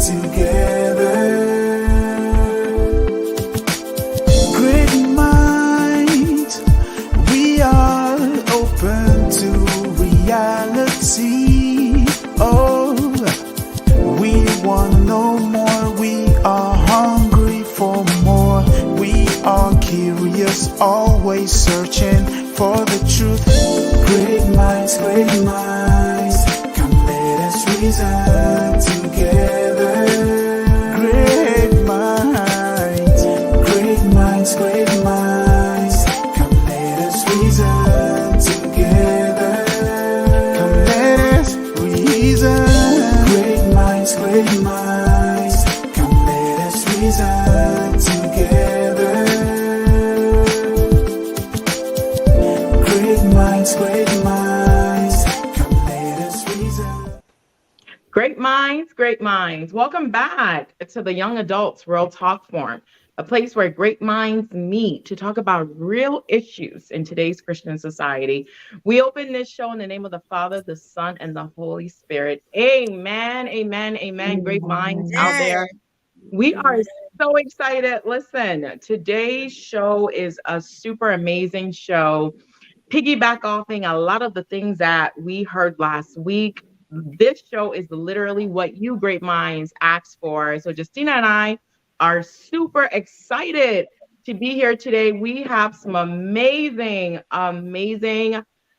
together. Great minds, we are open to reality. Oh, we want to know more. We are hungry for more. We are curious, always searching for the truth. Great minds, come let us reason together. Great minds, come let us reason together. Come let us reason. Great minds, come let us reason together. Great minds, come let us reason. Great minds. Welcome back to the Young Adults Real Talk Forum, a place where great minds meet to talk about real issues in today's Christian society. We open this show in the name of the Father, the Son, and the Holy Spirit. Amen, amen, amen. Great minds out there. We are so excited. Listen, today's show is a super amazing show, piggyback offing a lot of the things that we heard last week. This show is literally what you great minds asked for. So Justina and I are super excited to be here today. We have some amazing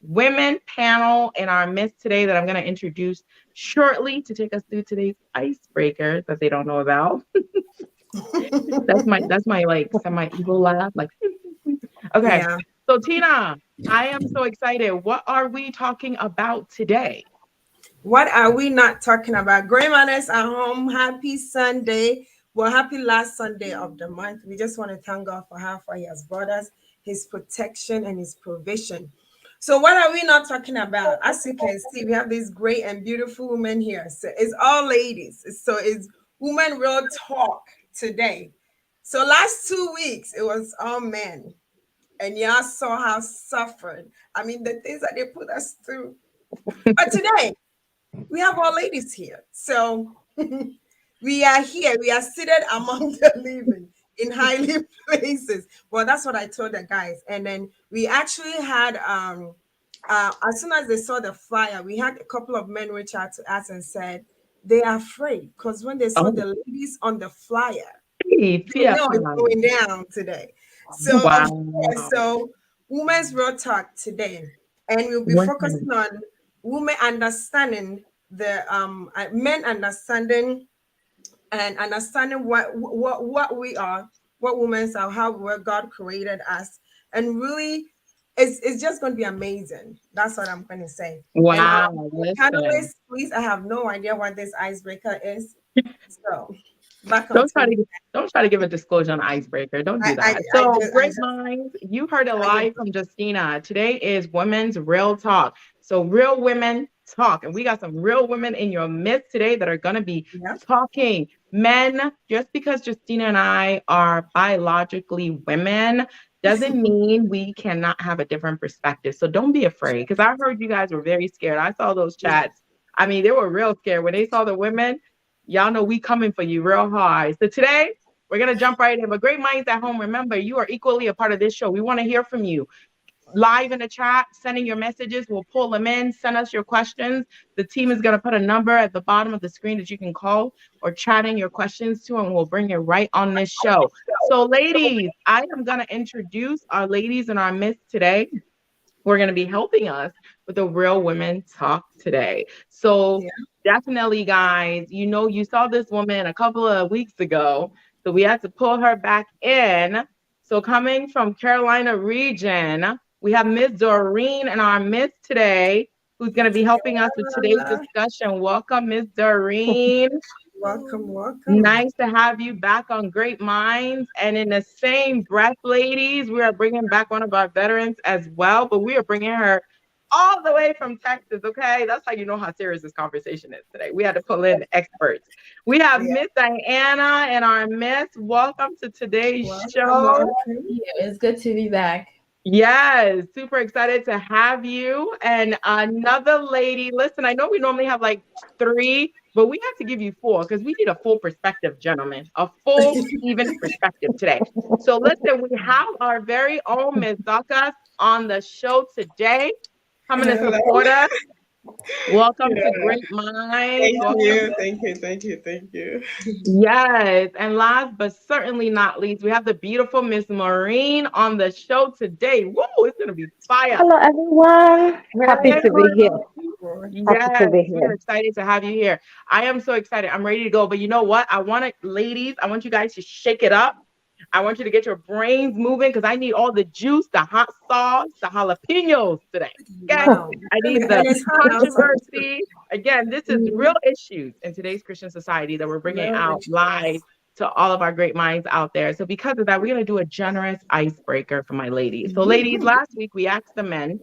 women panel in our midst today that I'm going to introduce shortly to take us through today's icebreaker that they don't know about. that's my like semi-evil laugh. Like, okay. Yeah. So Tina, I am so excited. What are we talking about today? What are we not talking about? Great Manners at home. Happy Sunday. Well, happy last Sunday of the month. We just want to thank God for how far He has brought us, His protection and His provision. So what are we not talking about? As you can see, we have these great and beautiful women here. So it's all ladies. So it's Women Real Talk today. So last 2 weeks, it was all men. And y'all saw how suffered. I mean, the things that they put us through. But today, we have all ladies here. So we are here. We are seated among the living in highly places. Well, that's what I told the guys. And then we actually had, as soon as they saw the flyer, we had a couple of men reach out to us and said they are afraid because when they saw the ladies on the flyer, they know it's going down today. So, so Women's Real Talk today, and we'll be focusing on women understanding the men understanding and understanding what we are, what women are, how God created us, and really, it's just going to be amazing. That's what I'm going to say. Wow! Panelists, please, I have no idea what this icebreaker is, so. Don't try to give a disclosure on icebreaker. Don't do that. Great minds, you heard it live from Justina. Today is Women's Real Talk. So real women talk. And we got some real women in your midst today that are going to be talking. Men, just because Justina and I are biologically women doesn't mean we cannot have a different perspective. So don't be afraid, because I heard you guys were very scared. I saw those chats. I mean, they were real scared when they saw the women. Y'all know we coming for you real hard. So today, we're going to jump right in. But great minds at home, remember, you are equally a part of this show. We want to hear from you. Live in the chat, sending your messages. We'll pull them in. Send us your questions. The team is going to put a number at the bottom of the screen that you can call or chat in your questions to, and we'll bring it right on this show. So ladies, I am going to introduce our ladies in our midst today. We're going to be helping us with the Real Women Talk today. So definitely, guys, you saw this woman a couple of weeks ago, so we had to pull her back in. So coming from Carolina region, we have Ms. Doreen in our midst today, who's going to be helping us with today's discussion. Welcome, Ms. Doreen. Welcome. Nice to have you back on Great Minds. And in the same breath, ladies, we are bringing back one of our veterans as well, but we are bringing her all the way from Texas, okay? That's how you know how serious this conversation is today. We had to pull in experts. We have Miss Diana and our Miss. Welcome to today's show. Yeah, it's good to be back. Yes, super excited to have you. And another lady, listen, I know we normally have like 3, but we have to give you 4 because we need a full perspective, gentlemen, a full, even perspective today. So listen, we have our very own Ms. Daka on the show today, coming to Hello. support us. Welcome to Yeah. Great Minds. Thank Welcome. you. Thank you. Thank you. Thank you. Yes, and last but certainly not least, we have the beautiful Miss Maureen on the show today. Woo, it's gonna be fire. Hello, everyone. Happy Hey, to be here. Happy to yes, be we're here. excited to have you here. I am so excited. I'm ready to go. But you know what? I want to, ladies, I want you guys to shake it up. I want you to get your brains moving because I need all the juice, the hot sauce, the jalapenos today. Okay? Wow. I need And the it's hot outside. controversy. Again, this is real issues in today's Christian society that we're bringing Real out issues. live to all of our great minds out there. So because of that, we're going to do a generous icebreaker for my ladies. So ladies, last week we asked the men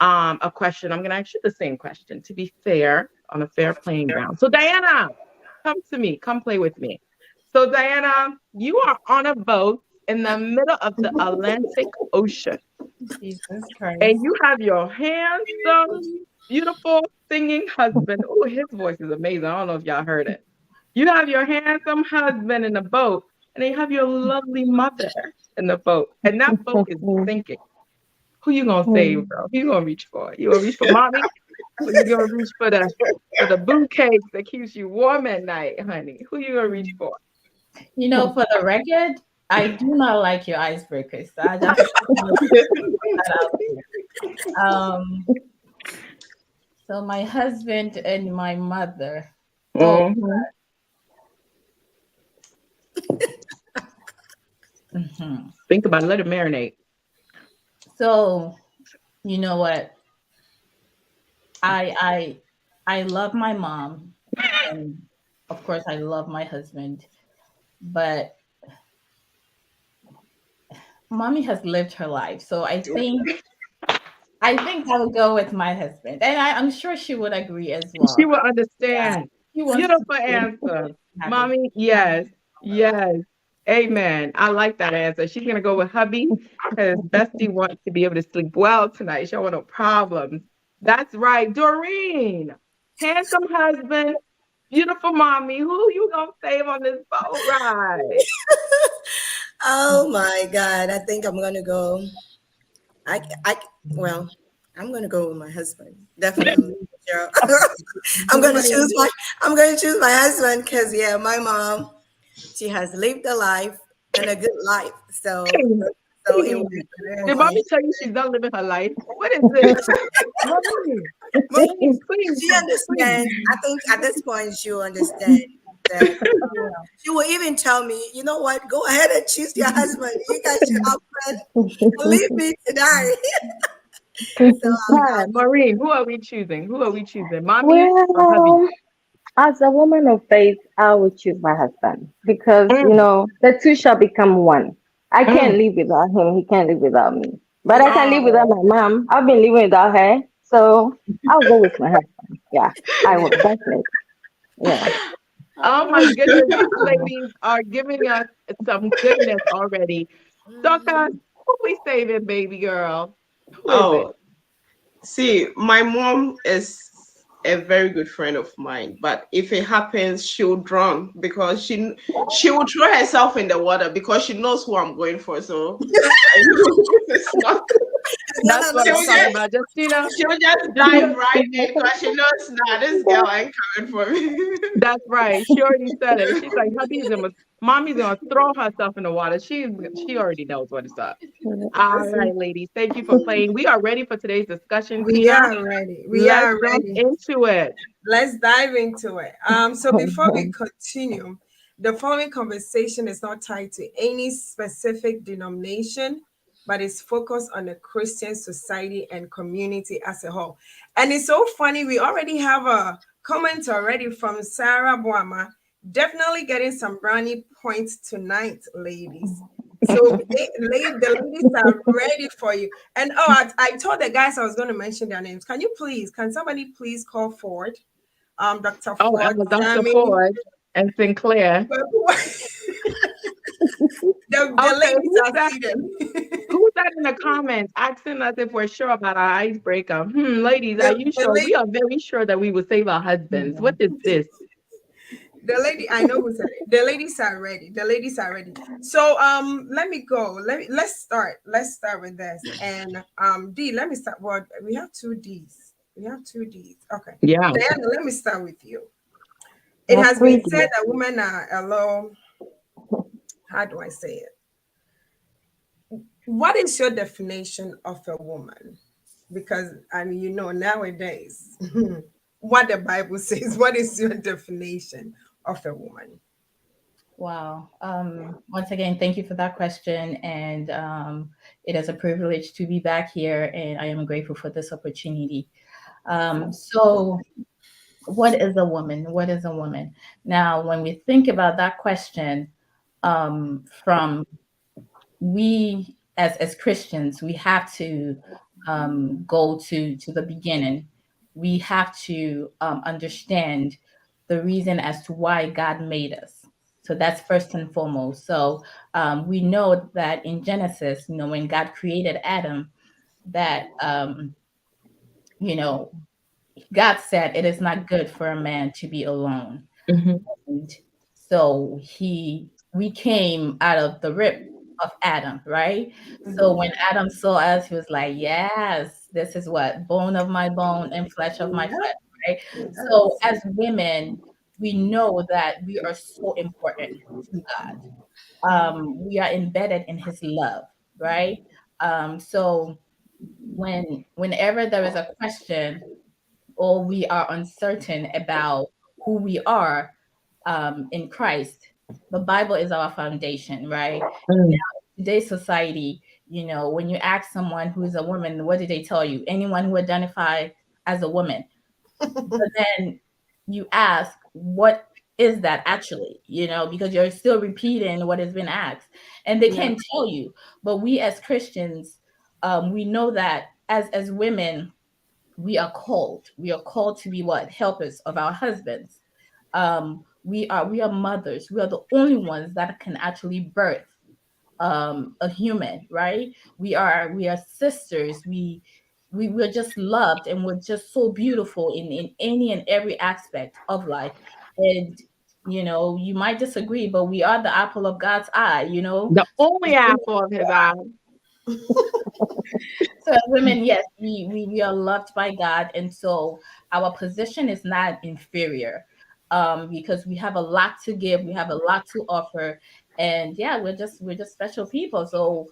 a question. I'm going to ask you the same question to be fair, on a fair playing ground. So Diana, come to me. Come play with me. So Diana, you are on a boat in the middle of the Atlantic Ocean. Jesus Christ. And you have your handsome, beautiful singing husband. Oh, his voice is amazing. I don't know if y'all heard it. You have your handsome husband in the boat, and then you have your lovely mother in the boat. And that boat is sinking. Who you gonna save, bro? Who you gonna reach for? You gonna reach for mommy? Or you gonna reach for the boo cakes that keeps you warm at night, honey? Who you gonna reach for? You know, for the record, I do not like your icebreakers. So I just so my husband and my mother. Oh, Think about it. Let it marinate. so you know what? I love my mom, and of course I love my husband, but mommy has lived her life. So I think I would go with my husband, and I'm sure she would agree as well. She will understand. She wants Beautiful to answer. have Mommy, yes. Yes. Amen. I like that answer. She's gonna go with hubby because Bestie wants to be able to sleep well tonight. She don't want no problems. That's right. Doreen, handsome husband, beautiful mommy. Who you gonna save on this boat ride? Oh my God. I think I'm gonna go. Well, I'm gonna go with my husband. Definitely. Cheryl. I'm gonna choose my husband because yeah, my mom, she has lived a life and a good life. So Did mommy tell you she's not living her life? What is this? Mommy, please, she understands. I think at this point she'll understand that she will even tell me, you know what, go ahead and choose your husband. You guys should have fun. Leave me to die. So, Maureen, who are we choosing? Mommy or hubby? Well, as a woman of faith, I would choose my husband because, the two shall become one. I can't live without him. He can't live without me. But I can live without my mom. I've been living without her. So I'll go with my husband. Yeah, I would definitely. Yeah. Oh my goodness, these ladies are giving us some goodness already. Daka, who we saving, baby girl? Who is it? See, my mom is a very good friend of mine, but if it happens, she'll drown because she will throw herself in the water because she knows who I'm going for. So it's not. That's what I'm talking about, Justina. She'll just dive right in because she knows, nah, this girl ain't coming for me. That's right. She already said it. She's like, mommy's gonna throw herself in the water. She already knows what it's up. All right, ladies. Thank you for playing. We are ready for today's discussion. We are ready. Let's jump into it. Let's dive into it. So before we continue, the following conversation is not tied to any specific denomination, but it's focused on the Christian society and community as a whole. And it's so funny. We already have a comment already from Sarah Boama. Definitely getting some brownie points tonight, ladies. So the ladies are ready for you. And I told the guys I was going to mention their names. Can somebody please call Ford? Dr. Ford. Oh, Dr. Ford and Sinclair. The ladies are seated. Who's that in the comments asking us if we're sure about our icebreaker? Ladies, are you The sure? lady- We are very sure that we will save our husbands. What is this? The lady, I know who said it. The ladies are ready. The ladies are ready. So let me go. Let's start. Let's start with this. And D, let me start. Well, we have two D's. We have two D's. Okay. Yeah. Diana, let me start with you. It Well, has three been said Ds. that women are a little, how do I say it? What is your definition of a woman? Because I mean, you know, nowadays, what the Bible says, what is your definition of a woman? Wow. Once again, thank you for that question. And it is a privilege to be back here, and I am grateful for this opportunity. So, what is a woman? What is a woman? Now, when we think about that question, from we as Christians, we have to go to the beginning. We have to understand the reason as to why God made us. So that's first and foremost. So we know that in Genesis, when God created Adam, that you know God said it is not good for a man to be alone. Mhm. And so we came out of the rib of Adam, right? So when Adam saw us, he was like, yes, this is what bone of my bone and flesh of my flesh, right? So as women, we know that we are so important to God. We are embedded in his love, right? So whenever there is a question or we are uncertain about who we are in Christ, the Bible is our foundation, right? Mm. Today's society, when you ask someone who is a woman, what do they tell you? Anyone who identifies as a woman. But then you ask, what is that actually? Because you're still repeating what has been asked, and they can't tell you. But we as Christians, we know that as women, we are called. We are called to be what? Helpers of our husbands. We are mothers. We are the only ones that can actually birth a human, right? We are sisters. We're just loved, and we're just so beautiful in any and every aspect of life. And you might disagree, but we are the apple of God's eye. The only apple of his eye. So as women, yes, we are loved by God, and so our position is not inferior, because we have a lot to give, we have a lot to offer, and yeah, we're just special people. So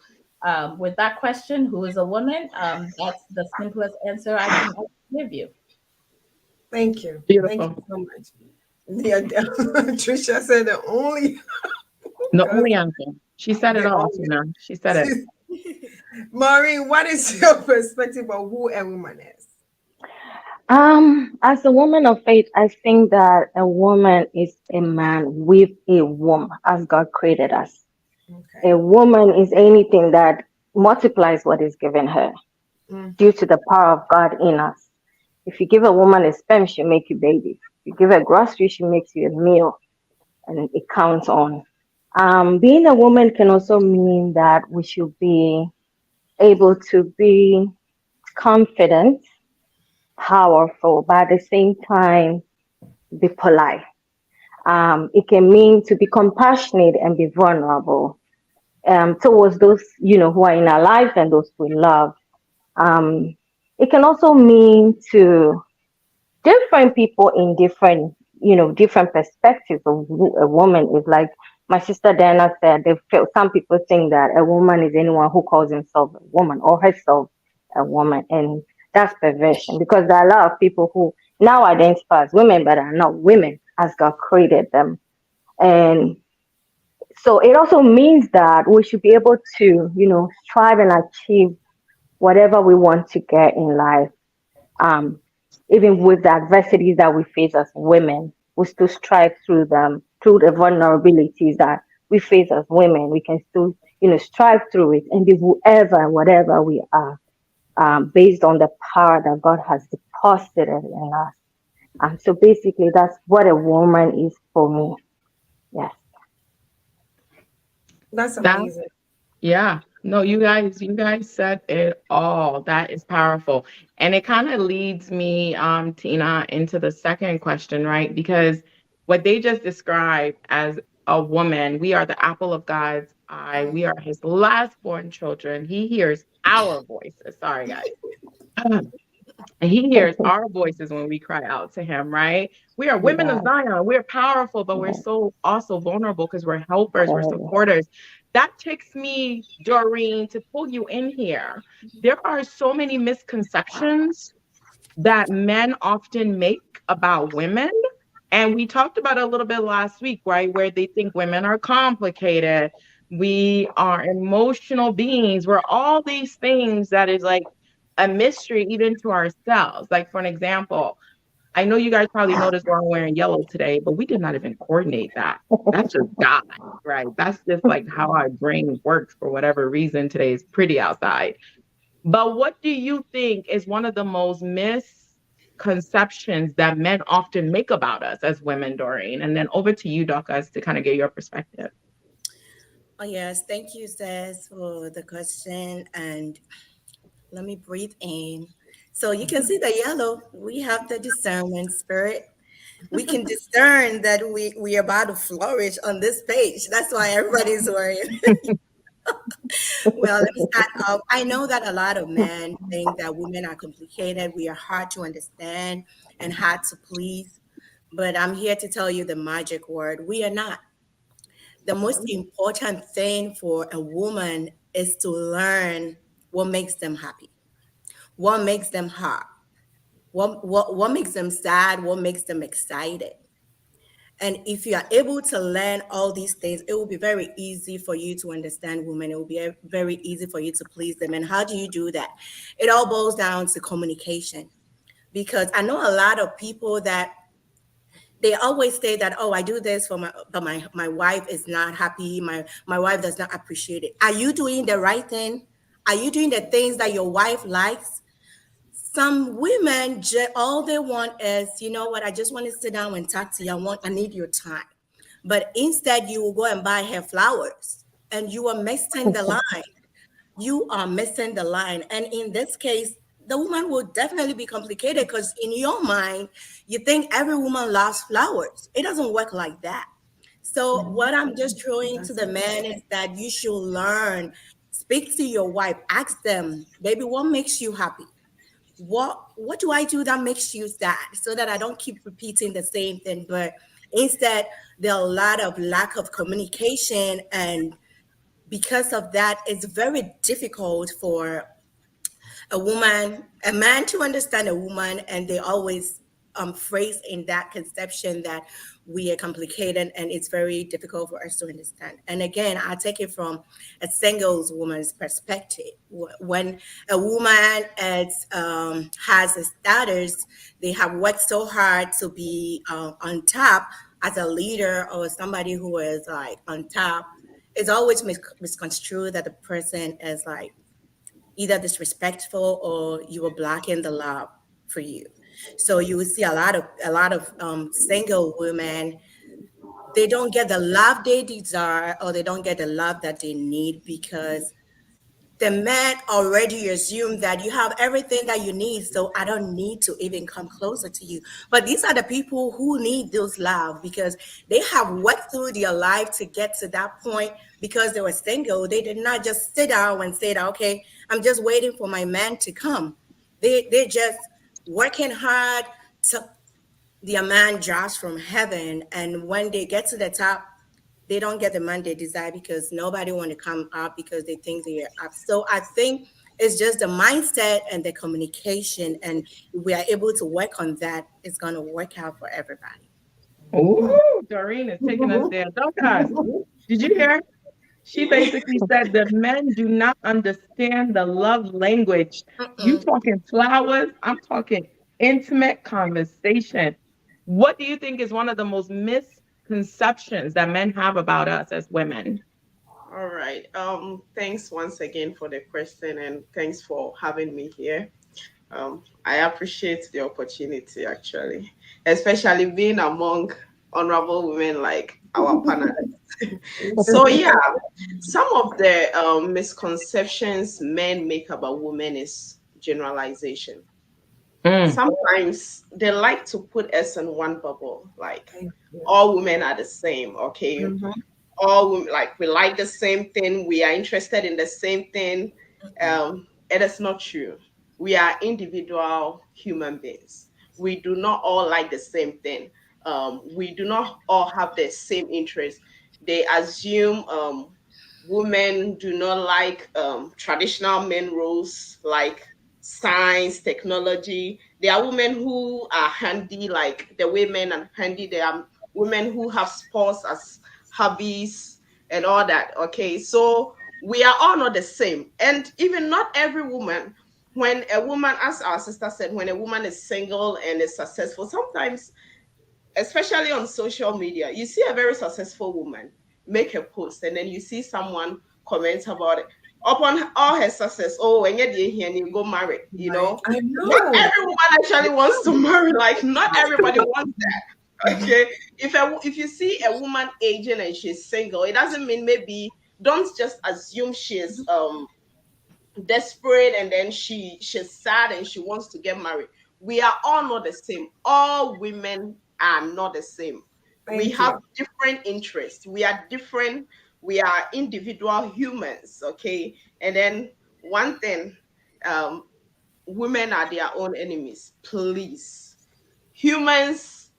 with that question, who is a woman? That's the simplest answer I can give you. Thank you. Thank you Beautiful. so much. Yeah, Trisha said the only. The only answer. She said it The all, only- She said it. Maureen, what is your perspective of who a woman is? As a woman of faith, I think that a woman is a man with a womb, as God created us. Okay. A woman is anything that multiplies what is given her Mm. due to the power of God in us. If you give a woman a sperm, she'll make you babies. If you give her grocery, she makes you a meal, and it counts on. Being a woman can also mean that we should be able to be confident, powerful, but at the same time, be polite. It can mean to be compassionate and be vulnerable towards those, who are in our lives and those we love. Um, it can also mean to different people in different perspectives of who a woman is. Like my sister Diana said, some people think that a woman is anyone who calls himself a woman or herself a woman, and that's perversion, because there are a lot of people who now identify as women but are not women as God created them. And so it also means that we should be able to, strive and achieve whatever we want to get in life. um, Even with the adversities that we face as women, we still strive through them, through the vulnerabilities that we face as women. We can still, strive through it and be whoever and whatever we are, based on the power that God has deposited in us. So basically, that's what a woman is for me. Yes. That's That amazing. Yeah. No, you guys said it all. That is powerful. And it kind of leads me, Tina, into the second question, right? Because what they just described as a woman, we are the apple of God's eye. We are his last born children. He hears our voices. Sorry, guys. And he hears our voices when we cry out to him, right? We are women of Yeah, Zion. We're powerful, but we're yeah, so also vulnerable because we're helpers, we're correct. supporters. That takes me, Doreen, to pull you in here. There are so many misconceptions that men often make about women. And we talked about it a little bit last week, right? Where they think women are complicated. We are emotional beings. We're all these things that is like a mystery even to ourselves. Like, for an example, I know you guys probably noticed why I'm wearing yellow today, but we did not even coordinate that. That's just God, right? That's just like how our brain works for whatever reason. Today is pretty outside. But what do you think is one of the most misconceptions that men often make about us as women, Doreen? And then over to you, Docas, to kind of get your perspective. Oh, yes. Thank you, Seth, for the question. And let me breathe in. So you can see the yellow. We have the discernment spirit. We can discern that we are about to flourish on this page. That's why everybody's worrying. Well, let me start off. I know that a lot of men think that women are complicated. We are hard to understand and hard to please. But I'm here to tell you the magic word. We are not. The most important thing for a woman is to learn what makes them happy, what makes them hard, what makes them sad, what makes them excited. And if you are able to learn all these things, it will be very easy for you to understand women. It will be very easy for you to please them. And how do you do that? It all boils down to communication. Because I know a lot of people that they always say that, oh, I do this for my wife is not happy. My wife does not appreciate it. Are you doing the right thing? Are you doing the things that your wife likes? Some women, all they want is, you know what, I just want to sit down and talk to you. I need your time. But instead, you will go and buy her flowers and you are missing the line. You are missing the line. And in this case, the woman will definitely be complicated because in your mind, you think every woman loves flowers. It doesn't work like that. So what I'm just throwing to the men is that you should learn, speak to your wife, ask them, baby, what makes you happy? What do I do that makes you sad, so that I don't keep repeating the same thing? But instead, there are a lot of lack of communication, and because of that, it's very difficult for a man to understand a woman, and they always phrase in that conception that we are complicated and it's very difficult for us to understand. And again, I take it from a single woman's perspective. When a woman has a status, they have worked so hard to be on top as a leader or somebody who is like on top. It's always misconstrued that the person is like either disrespectful or you are blocking the love for you. So you will see a lot of single women. They don't get the love they desire, or they don't get the love that they need because the man already assumed that you have everything that you need, so I don't need to even come closer to you. But these are the people who need those love because they have worked through their life to get to that point because they were single. They did not just sit down and say, okay, I'm just waiting for my man to come. They're just working hard to their man drops from heaven. And when they get to the top, they don't get the man they desire because nobody want to come up because they think they are up. So I think it's just the mindset and the communication, and if we are able to work on that, it's going to work out for everybody. Ooh, Doreen is taking us there. Docas, did you hear? She basically said that men do not understand the love language. You Mm-mm. talking flowers, I'm talking intimate conversation. What do you think is one of the most misconceptions that men have about us as women? All right. Thanks once again for the question and thanks for having me here. I appreciate the opportunity actually, especially being among honorable women like our panelists. So yeah, some of the misconceptions men make about women is generalization. Mm. Sometimes they like to put us in one bubble, like Thank you. all women are the same. Okay, Mhm. all women, like we like the same thing, we are interested in the same thing. It is not true. We are individual human beings. We do not all like the same thing. We do not all have the same interests. They assume women do not like traditional men roles like science, technology. There are women who are handy, like the women are handy. There are women who have sports as hobbies and all that. Okay, so we are all not the same, and even not every woman. When a woman, as our sister said, when a woman is single and is successful, sometimes, especially on social media, you see a very successful woman make a post, and then you see someone comment about it. Upon all her success, oh, and yet you go marry, you Right. know. I Not know. every woman actually wants to marry, like, not everybody wants that. Okay. If you see a woman aging and she's single, it doesn't mean, maybe don't just assume she's desperate and then she's sad and she wants to get married. We are all not the same. All women are not the same. We Thank have you. different interests. We are different. We are individual humans. Okay. And then one thing, um women are their own enemies. Please, humans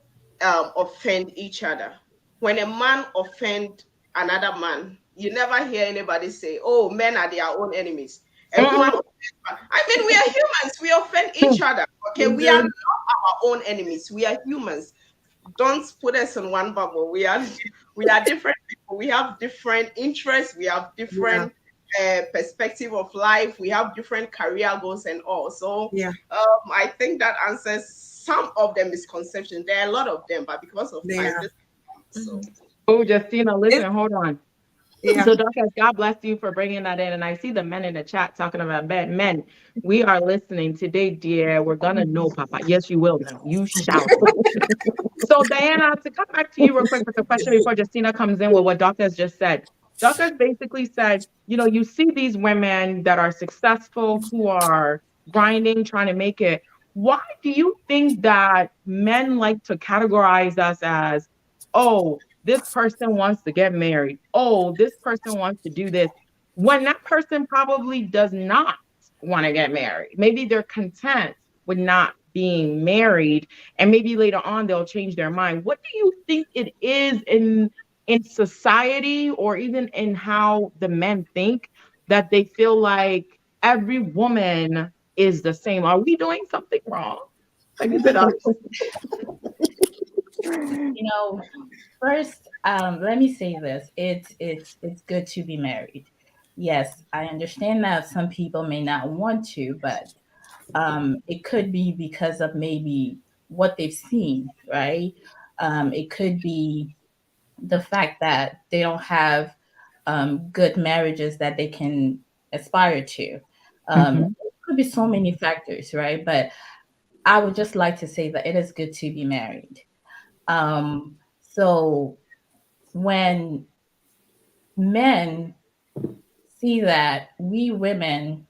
offend each other. When a man offend another man, you never hear anybody say, "Oh, men are their own enemies." A woman Mm-mm. offends man. I mean, we are humans. We offend each other. Okay, We we are do. not our own enemies. We are humans. Don't put us in one bubble. We are different people. We have different interests. We have Yeah. different perspective of life. We have different career goals and all. So Yeah. I think that answers some of the misconceptions. There are a lot of them, but because of They time, are. just so. Oh, Justina, listen, It, hold on. yeah. So, Dorcas, God bless you for bringing that in. And I see the men in the chat talking about bad men. We are listening today, dear. We're gonna know, Papa. Yes, you will know. You shall know. So, Diana, to come back to you real quick with the question before Justina comes in with what Dorcas just said. Dorcas basically said, you see these women that are successful, who are grinding, trying to make it. Why do you think that men like to categorize us as, oh, this person wants to get married? Oh, this person wants to do this, when that person probably does not want to get married? Maybe they're content with not being married, and maybe later on they'll change their mind. What do you think it is in society, or even in how the men think, that they feel like every woman is the same? Are we doing something wrong? Like, is it us? You know, first, let me say this. It's good to be married. Yes, I understand that some people may not want to, but it could be because of maybe what they've seen, right? It could be the fact that they don't have good marriages that they can aspire to. Mhm. It could be so many factors, right? But I would just like to say that it is good to be married. So when men see that we women,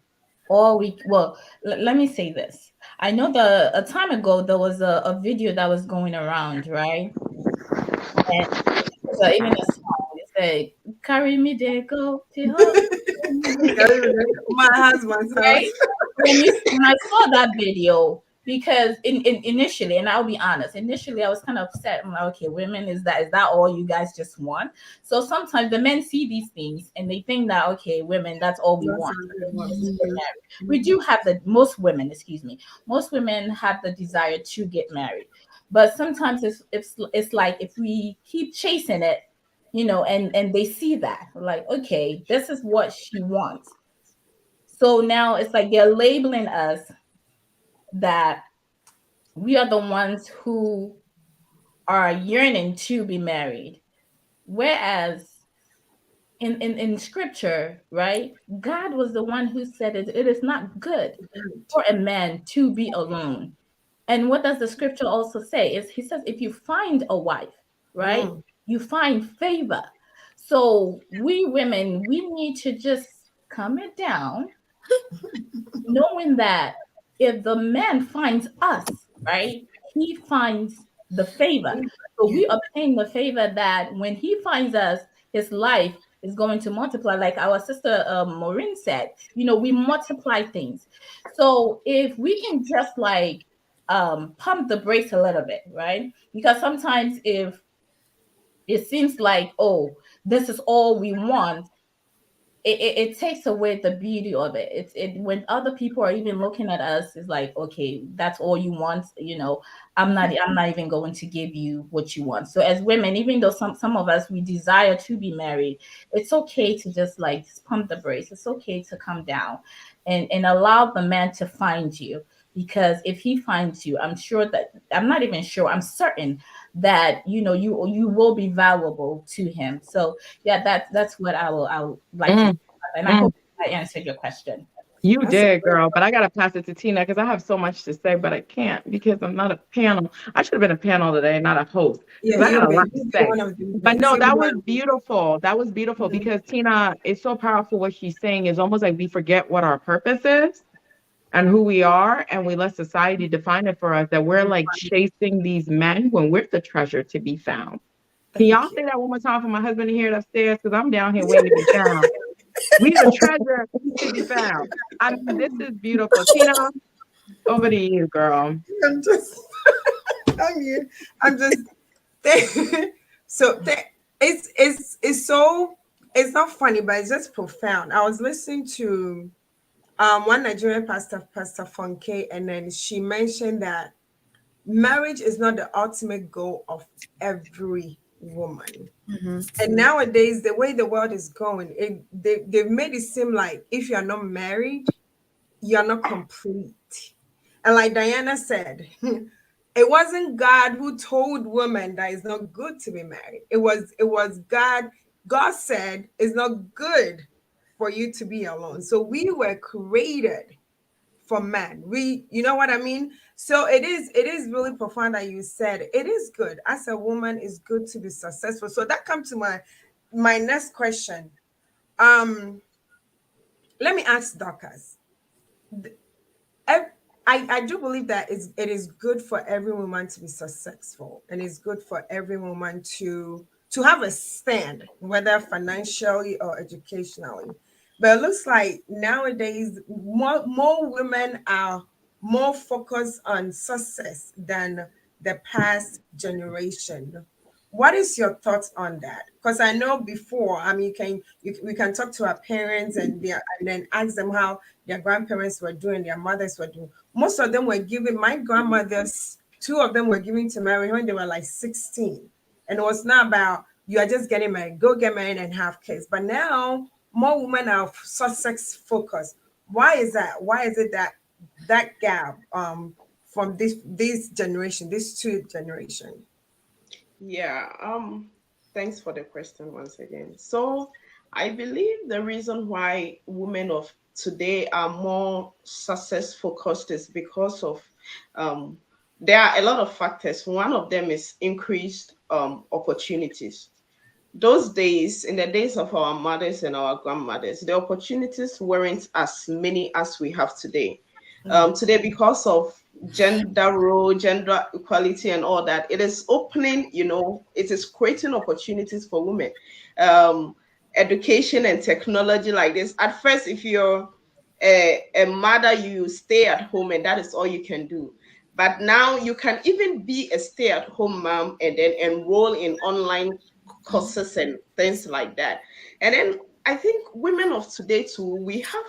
all we well, let me say this. I know a time ago there was a video that was going around, right? And so even a song, it said, "Carry me there, go to home." My husband's house. Right? When I saw that video, because initially, and I'll be honest, initially I was kind of upset. I'm like, okay, women, is that all you guys just want? So sometimes the men see these things and they think that, okay, women, that's all we That's want. all they want. Just to get married. We do have most women, excuse me, most women have the desire to get married, but sometimes it's like if we keep chasing it, and they see that, like, okay, this is what she wants. So now it's like they're labeling us that we are the ones who are yearning to be married. Whereas in scripture, right, God was the one who said it is not good for a man to be alone. And what does the scripture also say? Is he says, if you find a wife, right, Mm. you find favor. So we women, we need to just calm it down, knowing that if the man finds us, right, he finds the favor. So we obtain the favor that when he finds us, his life is going to multiply. Like our sister Maureen said, we multiply things. So if we can just like pump the brakes a little bit, right? Because sometimes if it seems like, oh, this is all we want, it takes away the beauty of it. It when other people are even looking at us, it's like, okay, that's all you want. I'm not even going to give you what you want. So as women, even though some of us we desire to be married, it's okay to just like pump the brakes. It's okay to come down and allow the man to find you. Because if he finds you, I'm not even sure, I'm certain that you will be valuable to him. So yeah, that's what I would like to, and I hope I answered your question. You did, girl, but I gotta pass it to Tina because I have so much to say, but I can't because I'm not a panel. I should have been a panel today, not a host. Yeah, I got a lot to you've say. been one of the But no, that was one. beautiful. That was beautiful because Tina, it's so powerful what she's saying. Is almost like we forget what our purpose is and who we are, and we let society define it for us, that we're like chasing these men when we're the treasure to be found. Can y'all say that one more time for my husband to hear it upstairs? Because I'm down here waiting to be found. We the treasure to be found. I mean, this is beautiful. Tina, over to you, girl. I'm just, I'm just, so it's so, it's not funny, but it's just profound. I was listening to one Nigerian pastor, Pastor Funke, and then she mentioned that marriage is not the ultimate goal of every woman. And nowadays, the way the world is going, they've made it seem like if you're not married, you're not complete. And like Diana said, it wasn't God who told women that it's not good to be married. It was God. God said it's not good for you to be alone. So we were created for man. You know what I mean? So it is really profound that you said it is good. As a woman, it's good to be successful. So that comes to my next question. Let me ask Dorcas. I do believe that it is good for every woman to be successful, and it's good for every woman to have a stand, whether financially or educationally. But it looks like nowadays more women are more focused on success than the past generation. What is your thoughts on that? Because I know before, I mean, we can talk to our parents and then ask them how their grandparents were doing, their mothers were doing. Most of them were given. My grandmothers, two of them were given to marry when they were like 16, and it was not about you are just getting married, go get married and have kids. But now more women are success focused. Why is that? Why is it that gap from this generation, this two generation? Yeah, thanks for the question once again. So I believe the reason why women of today are more success focused is because of there are a lot of factors. One of them is increased opportunities. Those days, in the days of our mothers and our grandmothers, the opportunities weren't as many as we have today. Today, because of gender role, gender equality, and all that, it is opening, it is creating opportunities for women. Education and technology like this. At first, if you're a mother, you stay at home and that is all you can do. But now you can even be a stay-at-home mom and then enroll in online courses and things like that. And then I think women of today too, we have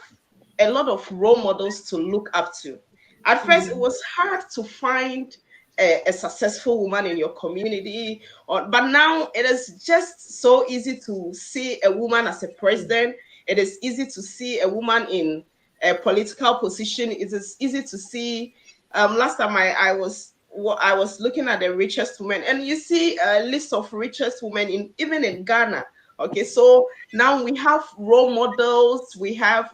a lot of role models to look up to. At first, it was hard to find a successful woman in your community, but now it is just so easy to see a woman as a president. It is easy to see a woman in a political position. It is easy to see. Last time I was looking at the richest women, and you see a list of richest women even in Ghana. Okay, so now we have role models. We have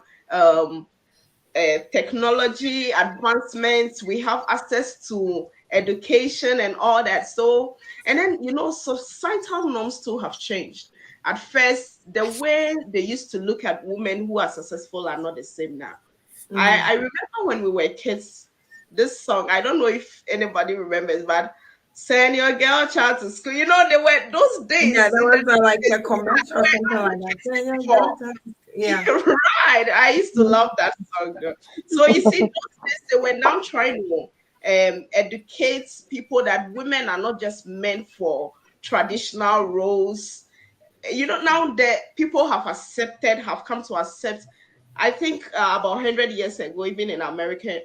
technology advancements, we have access to education and all that. So, and then, societal norms too have changed. at first, the way they used to look at women who are successful are not the same now. I remember when we were kids, this song, I don't know if anybody remembers, but send your girl child to school. You know, they were those days. Yeah, there was like a commercial or something like that. Yeah. Right. I used to love that song. Though. So you see, those days they were now trying to educate people that women are not just meant for traditional roles. You know, now that people have come to accept. I think about 100 years ago, even in America,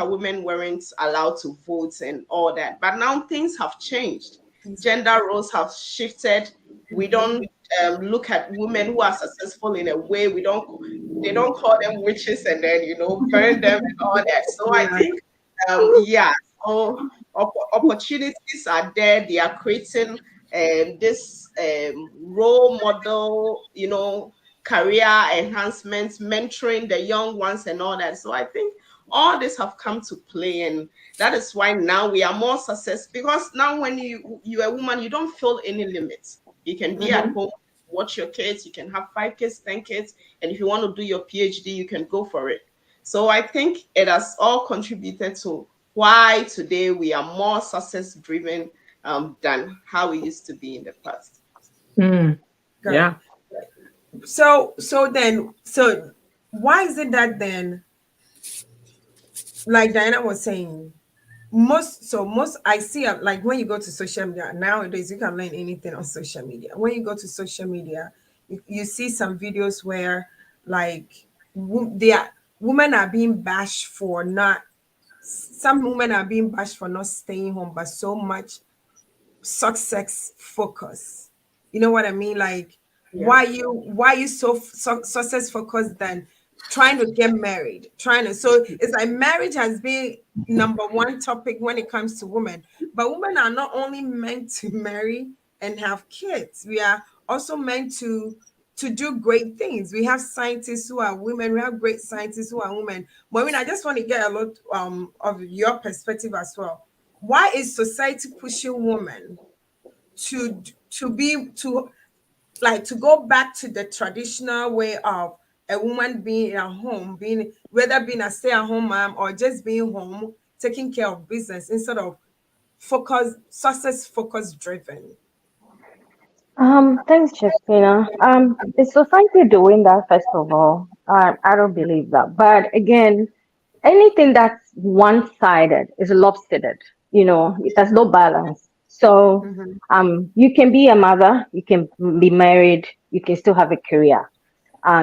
women weren't allowed to vote and all that. But now things have changed. Gender roles have shifted. We don't look at women who are successful in a way. They don't call them witches and then burn them and all that. So I think, so opportunities are there. They are creating this role model, career enhancements, mentoring the young ones and all that. So I think all this have come to play, and that is why now we are more successful, because now when you're a woman, you don't feel any limits. You can be at home, watch your kids, you can have 5 kids, 10 kids, and if you want to do your PhD, you can go for it. So I think it has all contributed to why today we are more success driven than how we used to be in the past. Yeah. So why is it that then, like Diana was saying, most I see like when you go to social media nowadays, you can learn anything on social media. When you go to social media, you see some videos where like women are being bashed for not. Some women are being bashed for not staying home, but so much success focus. You know what I mean? Like, why you so success focused than trying to get married? So it's like marriage has been number one topic when it comes to women. But women are not only meant to marry and have kids. We are also meant to do great things. We have scientists who are women. We have great scientists who are women. Maureen, I just want to get a lot of your perspective as well. Why is society pushing women to go back to the traditional way of a woman being at home, whether being a stay-at-home mom or just being home, taking care of business instead of success focus driven? Thanks, Justina. Is society doing that, first of all? I don't believe that. But again, anything that's one-sided is lopsided. There's no balance. So, you can be a mother, you can be married, you can still have a career.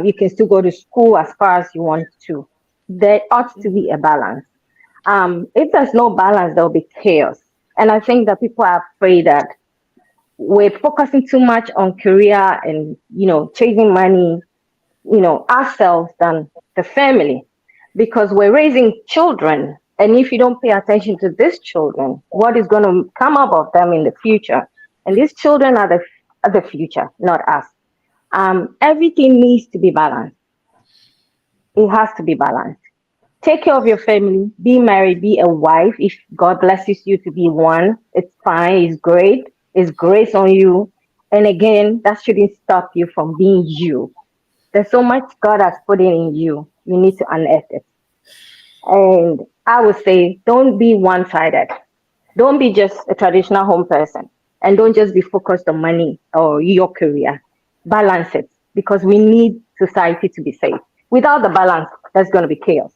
You can still go to school as far as you want to. There ought to be a balance. If there's no balance, there'll be chaos. And I think that people are afraid that we're focusing too much on career and chasing money, ourselves than the family, because we're raising children, and if you don't pay attention to these children, what is going to come up of them in the future? And these children are the future, not us. Everything needs to be balanced. It has to be balanced. Take care of your family, be married, be a wife. If God blesses you to be one, it's fine, it's great. It's grace on you. And again, that shouldn't stop you from being you. There's so much God has put in you. You need to unearth it. And I would say, don't be one-sided. Don't be just a traditional home person. And don't just be focused on money or your career. Balance it, because we need society to be safe. Without the balance, there's going to be chaos.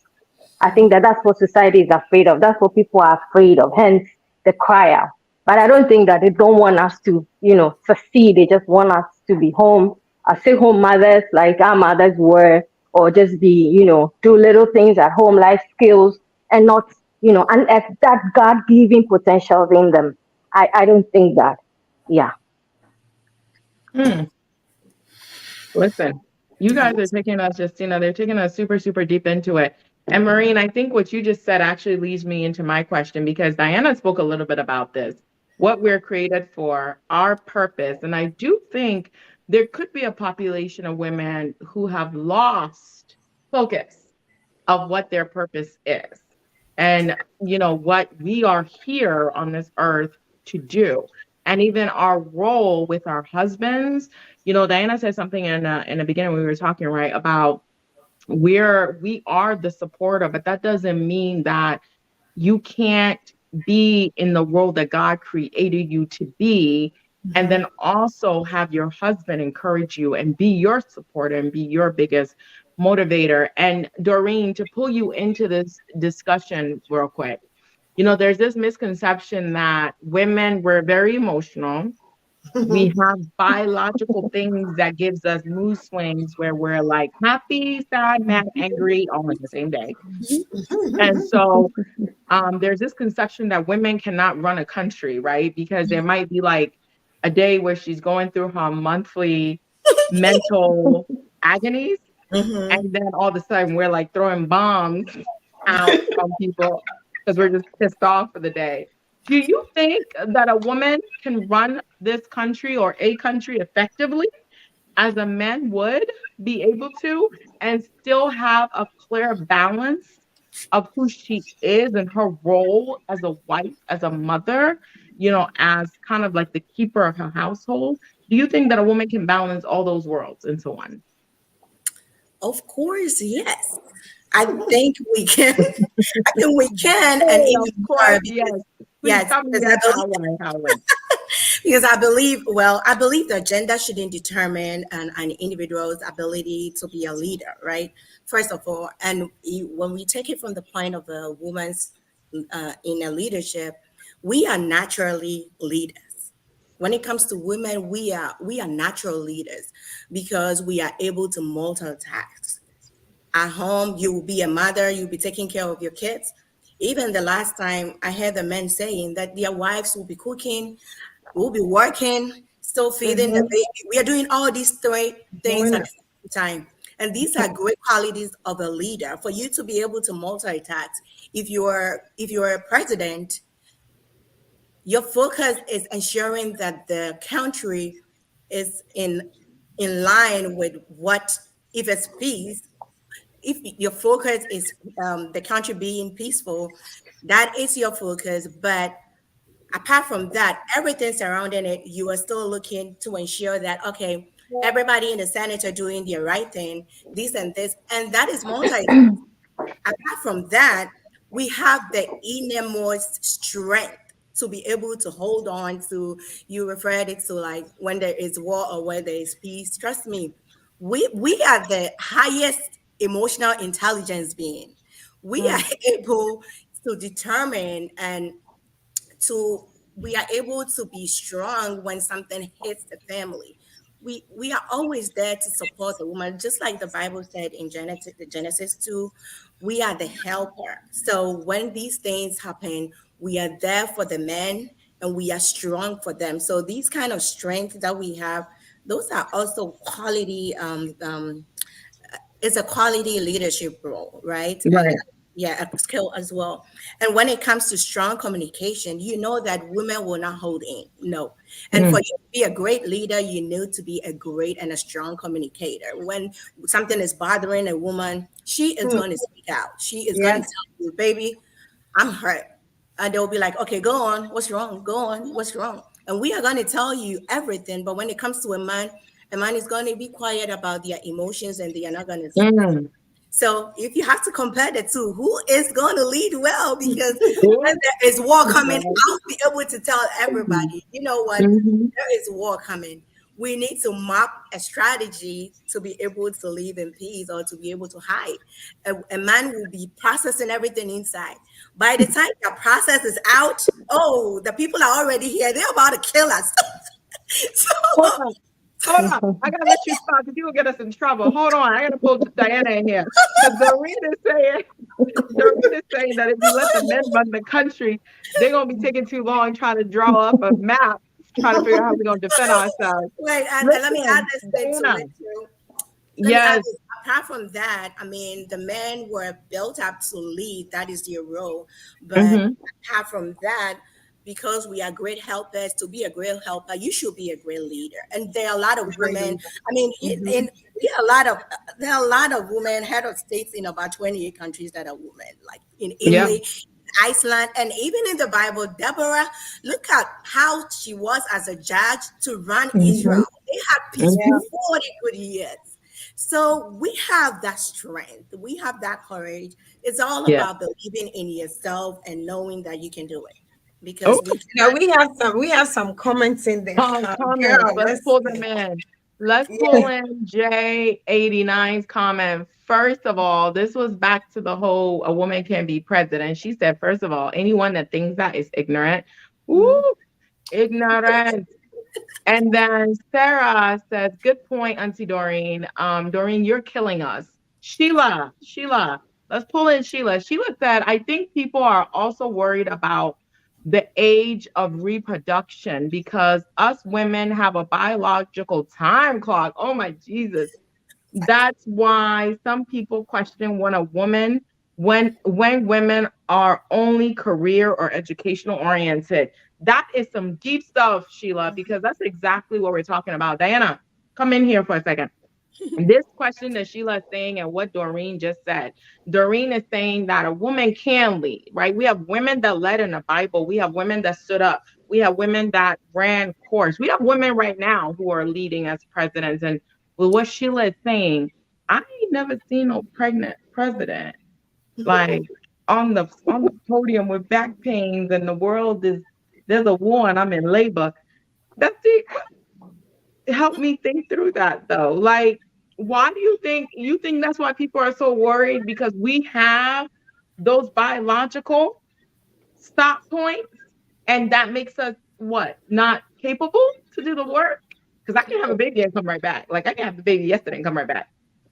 I think that's what society is afraid of. That's what people are afraid of. Hence, the cry out. But I don't think that they don't want us to, succeed. They just want us to be home, stay-home mothers like our mothers were, or just be, do little things at home, life skills, and not, unearth that God-given potentials in them. I don't think that. Yeah. Listen, you guys are taking us, Justina, they're taking us super, super deep into it. And Maureen, I think what you just said actually leads me into my question, because Diana spoke a little bit about this, what we're created for, our purpose. And I do think there could be a population of women who have lost focus of what their purpose is and, what we are here on this earth to do. and even our role with our husbands. You know, Diana said something in the beginning when we were talking, right, about we are the supporter, but that doesn't mean that you can't be in the role that God created you to be, and then also have your husband encourage you and be your supporter and be your biggest motivator. And Doreen, to pull you into this discussion real quick, you know, there's this misconception that women were very emotional. We have biological things that gives us mood swings where we're like happy, sad, mad, angry all in the same day. And so there's this conception that women cannot run a country, right? Because there might be like a day where she's going through her monthly mental agonies, and then all of a sudden we're like throwing bombs out on people because we're just pissed off for the day. Do you think that a woman can run this country or a country effectively as a man would be able to, and still have a clear balance of who she is and her role as a wife, as a mother, you know, as kind of like the keeper of her household? Do you think that a woman can balance all those worlds and so on? Of course, yes. I think we can. I think we can, and even Of course, more. yes. Yes, Tell me because that I believe, how. because I believe, well, I believe that gender shouldn't determine an individual's ability to be a leader, right? First of all, and when we take it from the point of a woman's in a leadership, we are naturally leaders. When it comes to women, we are natural leaders because we are able to multitask. At home, you will be a mother, you'll be taking care of your kids. Even the last time I heard the men saying that their wives will be cooking, will be working, still feeding the baby. We are doing all these three things at the same time. And these are great qualities of a leader. For you to be able to multitask, if you're a president, your focus is ensuring that the country is in line with what, if it's peace, if your focus is the country being peaceful, that is your focus. But apart from that, everything surrounding it, you are still looking to ensure that, okay, everybody in the Senate are doing the right thing, this and this, and that is multitasking. Apart from that, we have the innermost strength to be able to hold on to, you referred it to like when there is war or when there is peace. Trust me, we are the highest emotional intelligence being. We are able to determine and we are able to be strong when something hits the family. We are always there to support the woman, just like the Bible said in Genesis 2. We are the helper. So when these things happen, we are there for the men and we are strong for them. So these kind of strengths that we have, those are also quality. It's a quality leadership role, right? Right. Yeah, a skill as well. And when it comes to strong communication, you know that women will not hold in. No. And for you to be a great leader, you need to be a great and a strong communicator. When something is bothering a woman, she is going to speak out. She is going to tell you, baby, I'm hurt. And they'll be like, okay, go on. What's wrong? Go on. What's wrong? And we are going to tell you everything. But when it comes to a man is going to be quiet about their emotions and they are not going to say. So if you have to compare the two, who is going to lead well? Because when there is war coming, I'll be able to tell everybody, you know what, there is war coming. We need to map a strategy to be able to live in peace or to be able to hide. A man will be processing everything inside. By the time the process is out, oh, the people are already here. They're about to kill us. Hold on. I gotta let you stop because you will get us in trouble. Hold on. I gotta pull Diana in here. Because Doreen is saying that if you let the men run the country, they're gonna be taking too long trying to draw up a map, trying to figure out how we're gonna defend ourselves. Wait, and let me add this thing to it too. Yes. Apart from that, I mean, the men were built up to lead. That is their role. But apart from that, because we are great helpers, to be a great helper, you should be a great leader. And there are a lot of women. I mean, there are a lot of women head of states in about 28 countries that are women. Like in Italy, Iceland, and even in the Bible, Deborah, look at how she was as a judge to run Israel. They had peace for 40 good years. So we have that strength. We have that courage. It's all about believing in yourself and knowing that you can do it. Because we have some comments in there. Comments. Let's pull them in. Let's pull in J89's comment. First of all, this was back to the whole a woman can be president. She said, first of all, anyone that thinks that is ignorant. Woo, ignorant. And then Sarah says, good point, Auntie Doreen. Doreen, you're killing us. Sheila, let's pull in Sheila. Sheila said, I think people are also worried about the age of reproduction because us women have a biological time clock. Oh my Jesus. That's why some people question when women are only career or educational oriented. That is some deep stuff, Sheila, because that's exactly what we're talking about. Diana, come in here for a second. This question that Sheila is saying and what Doreen just said. Doreen is saying that a woman can lead, right? We have women that led in the Bible. We have women that stood up. We have women that ran course. We have women right now who are leading as presidents. And with what Sheila is saying, I ain't never seen no pregnant president like on the podium with back pains and the world is there's a war and I'm in labor. That's it. Help me think through that though. Like, why do you think that's why people are so worried? Because we have those biological stop points, and that makes us what? Not capable to do the work? Because I can have a baby and come right back. Like I can have a baby yesterday and come right back.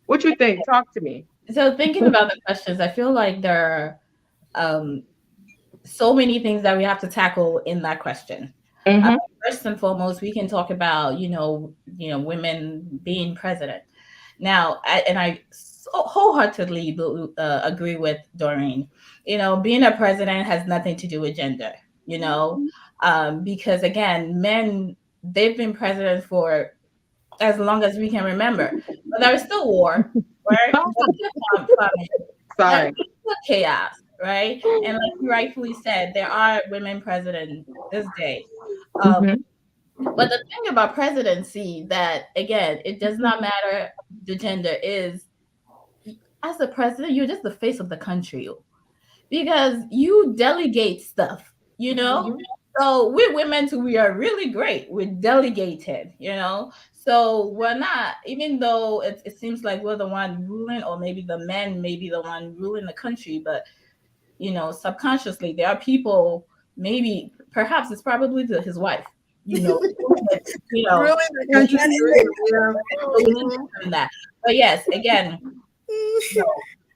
What you think? Talk to me. So thinking about the questions, I feel like there are so many things that we have to tackle in that question. First and foremost, we can talk about, women being president. Now, I wholeheartedly agree with Doreen. Being a president has nothing to do with gender, because again, men, they've been president for as long as we can remember. But there is still war, right? Sorry. Chaos, right? And like you rightfully said, there are women presidents this day. But the thing about presidency that, again, it does not matter the gender is, as a president, you're just the face of the country because you delegate stuff, So we're women too, we are really great. We're delegated, So we're not, even though it seems like we're the one ruling, or maybe the men may be the one ruling the country, but, subconsciously there are people, perhaps it's probably his wife, really the country. That. But yes, again,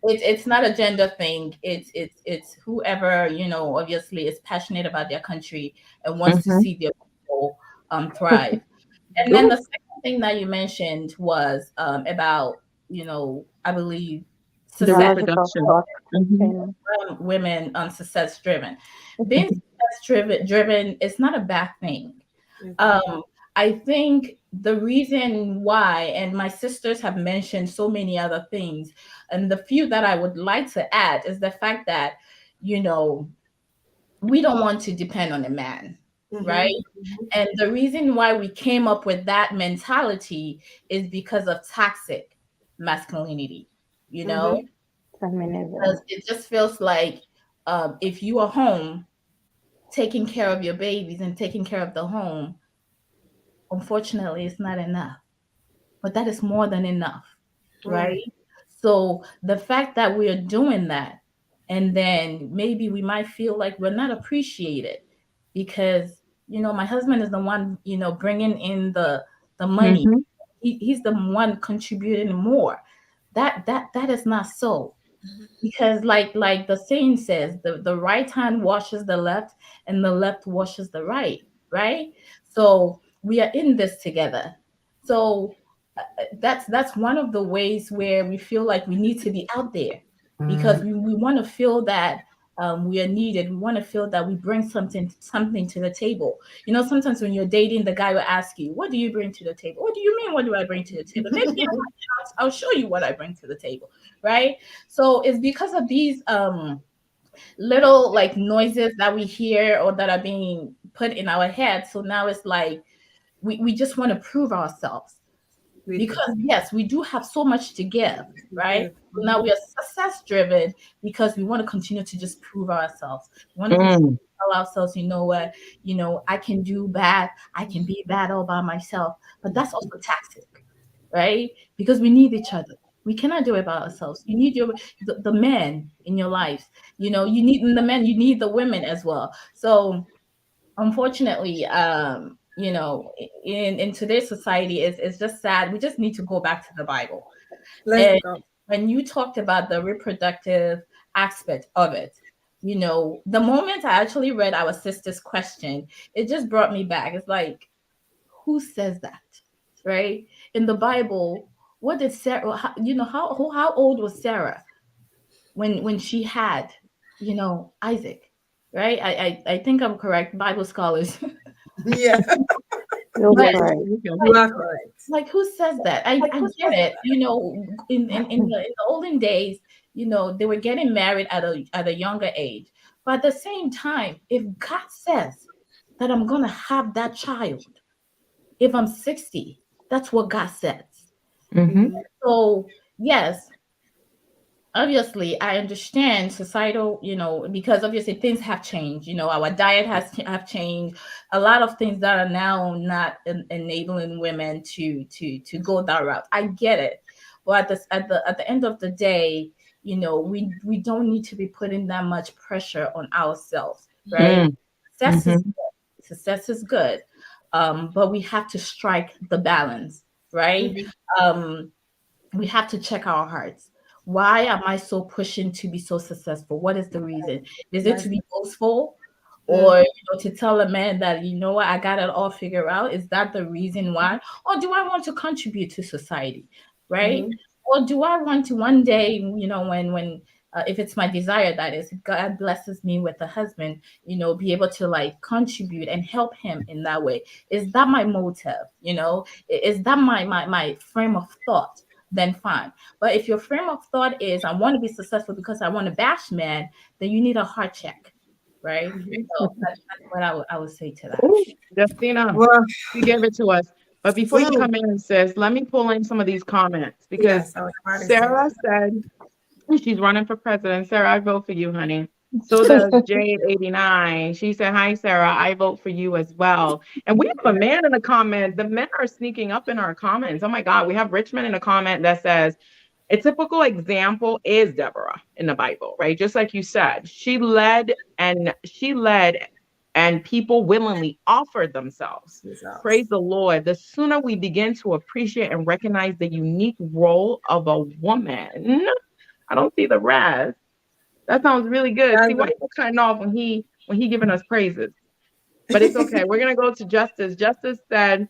it's not a gender thing. It's whoever, obviously is passionate about their country and wants to see their people thrive. And then the second thing that you mentioned was about, I believe success women success driven. Being success driven is not a bad thing. I think the reason why, and my sisters have mentioned so many other things, and the few that I would like to add is the fact that, we don't want to depend on a man, right? And the reason why we came up with that mentality is because of toxic masculinity, because it just feels like if you are home taking care of your babies and taking care of the home, unfortunately, it's not enough. But that is more than enough, right? So the fact that we are doing that, and then maybe we might feel like we're not appreciated because, my husband is the one, bringing in the money. He's the one contributing more. That is not so. Because like the saying says, the right hand washes the left and the left washes the right, right? So we are in this together. So that's one of the ways where we feel like we need to be out there because we want to feel that we are needed. We want to feel that we bring something to the table. Sometimes when you're dating, the guy will ask you, what do you bring to the table? What do you mean, what do I bring to the table? Maybe I'll show you what I bring to the table, right? So it's because of these little like noises that we hear or that are being put in our head. So now it's like we just want to prove ourselves. Because yes, we do have so much to give, right? So now we are success driven because we want to continue to just prove ourselves. We want to continue to tell ourselves, you know what, I can do bad, I can be bad all by myself. But that's also toxic, right? Because we need each other. We cannot do it by ourselves. You need the men in your life. You need the men, you need the women as well. So unfortunately, in today's society, it's just sad. We just need to go back to the Bible. Let's go. When you talked about the reproductive aspect of it, the moment I actually read our sister's question, it just brought me back. It's like, who says that, right? In the Bible, what did Sarah? How old was Sarah when she had, Isaac, right? I think I'm correct, Bible scholars. Yeah, You're But correct. you are correct. like who says that? I get it. In the olden days, they were getting married at a younger age. But at the same time, if God says that I'm gonna have that child, if I'm 60, that's what God says. So yes, obviously I understand societal, because obviously things have changed. Our diet have changed. A lot of things that are now not enabling women to go that route. I get it, but at the end of the day, we don't need to be putting that much pressure on ourselves, right? Success is good. Success is good, but we have to strike the balance, right? We have to check our hearts. Why am I so pushing to be so successful? What is the reason? Is it to be boastful, or to tell a man that what, I got it all figured out? Is that the reason why? Or do I want to contribute to society, right? Or do I want to one day, when if it's my desire, that is, God blesses me with a husband, be able to like contribute and help him in that way? Is that my motive? Is that my frame of thought? Then fine. But if your frame of thought is I want to be successful because I want to bash man, then you need a heart check, right? So that's what I would say to that. Ooh, Justina, Well, you gave it to us. But before you come in and says, let me pull in some of these comments because yes, I was about to say Sarah that. said she's running for president. Sarah, I vote for you, honey. So does Jade89. She said, hi, Sarah, I vote for you as well. And we have a man in the comment. The men are sneaking up in our comments. Oh my God. We have Richmond in a comment that says, a typical example is Deborah in the Bible, right? Just like you said, she led and people willingly offered themselves. Praise the Lord. The sooner we begin to appreciate and recognize the unique role of a woman, I don't see the rest. That sounds really good. See, why are you cutting off when he giving us praises? But it's okay. We're gonna go to Justice. Justice said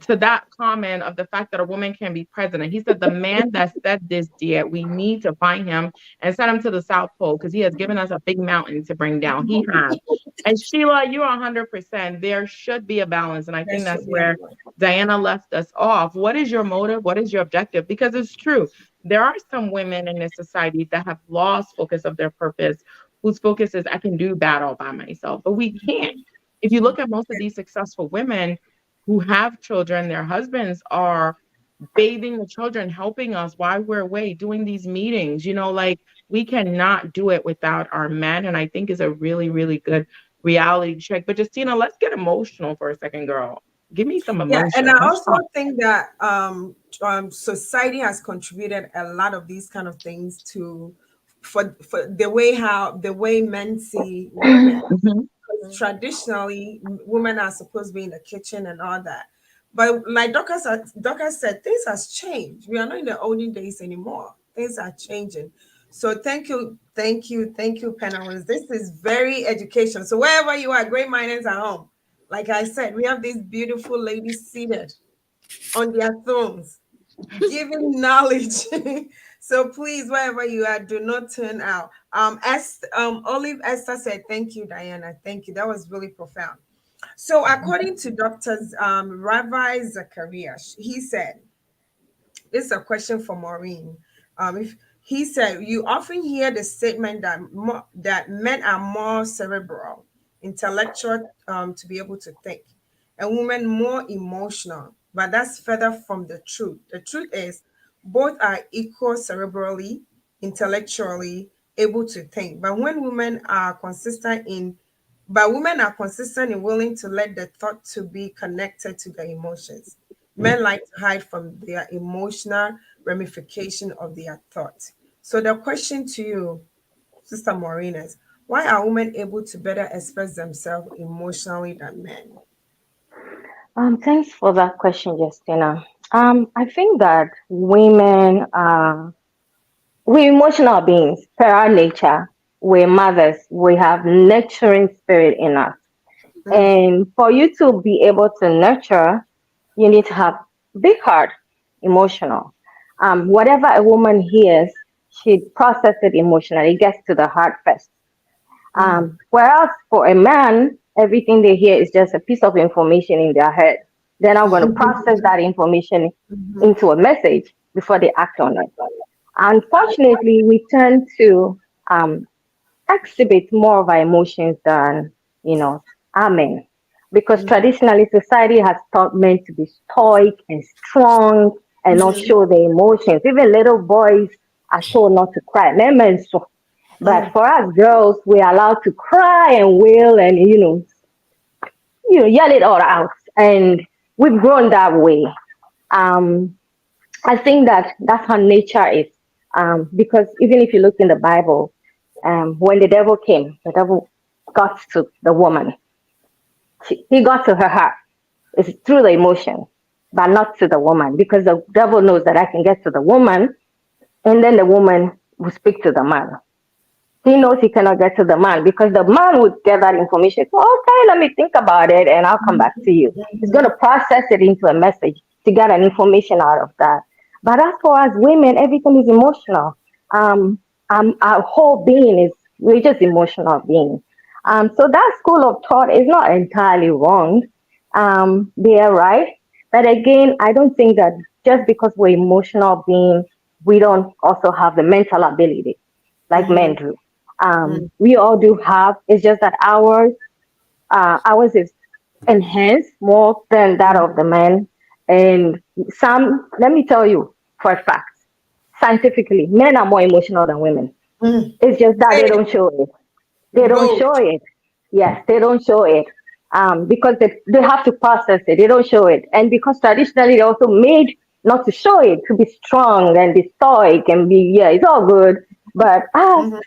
to that comment of the fact that a woman can be president. He said the man that said this, dear, we need to find him and send him to the South Pole because he has given us a big mountain to bring down. He has. And Sheila, you're 100%. There should be a balance. And I think that's where Diana left us off. What is your motive? What is your objective? Because it's true. There are some women in this society that have lost focus of their purpose, whose focus is I can do bad all by myself, but we can't. If you look at most of these successful women who have children, their husbands are bathing the children, helping us while we're away, doing these meetings. Like we cannot do it without our men. And I think is a really, really good reality check. But Justina, let's get emotional for a second, girl. Give me some emotion. Yeah, and I also think that society has contributed a lot of these kind of things for the way men see women. Traditionally, women are supposed to be in the kitchen and all that. But like Doka said, things has changed. We are not in the olden days anymore. Things are changing. So thank you, panelists. This is very educational. So wherever you are, great minds are home. Like I said, we have these beautiful ladies seated on their thrones, giving knowledge. So please, wherever you are, do not turn out. Olive Esther said, thank you, Diana. Thank you. That was really profound. So according to Dr. Ravi Zacharias, he said, this is a question for Maureen. If he said, you often hear the statement that that men are more cerebral, intellectual, to be able to think, and women more emotional. But that's further from the truth. The truth is, both are equal cerebrally, intellectually able to think. But women are consistent in willing to let the thought to be connected to their emotions. Men like to hide from their emotional ramification of their thought. So the question to you, Sister Maureen, is why are women able to better express themselves emotionally than men? Thanks for that question, Justina. I think that women are we're emotional beings per our nature. We're mothers. We have nurturing spirit in us. And for you to be able to nurture, you need to have big heart, emotional. Whatever a woman hears, she processes it emotionally. It gets to the heart first. Whereas for a man, everything they hear is just a piece of information in their head. They're not going to process that information into a message before they act on it. Unfortunately, we tend to exhibit more of our emotions than, our men. Because traditionally, society has taught men to be stoic and strong and not show their emotions. Even little boys are told not to cry. Men so. But for us girls, we're allowed to cry and wail and, yell it all out. And we've grown that way. I think that that's how nature is. Because even if you look in the Bible, when the devil came, the devil got to the woman. He got to her heart. It's through the emotion, but not to the woman, because the devil knows that I can get to the woman, and then the woman will speak to the man. He knows he cannot get to the man because the man would get that information. So, okay, let me think about it, and I'll come back to you. He's going to process it into a message to get an information out of that. But as for us women, everything is emotional. Our whole being we're just emotional beings. So that school of thought is not entirely wrong. They are right. But again, I don't think that just because we're emotional beings, we don't also have the mental ability like men do. We all do have. It's just that ours is enhanced more than that of the men. And let me tell you for a fact, scientifically, men are more emotional than women. It's just that they don't show it. They don't show it. Yes, they don't show it. Because they have to process it. They don't show it. And because traditionally they also made not to show it, to be strong and be stoic and it's all good. But if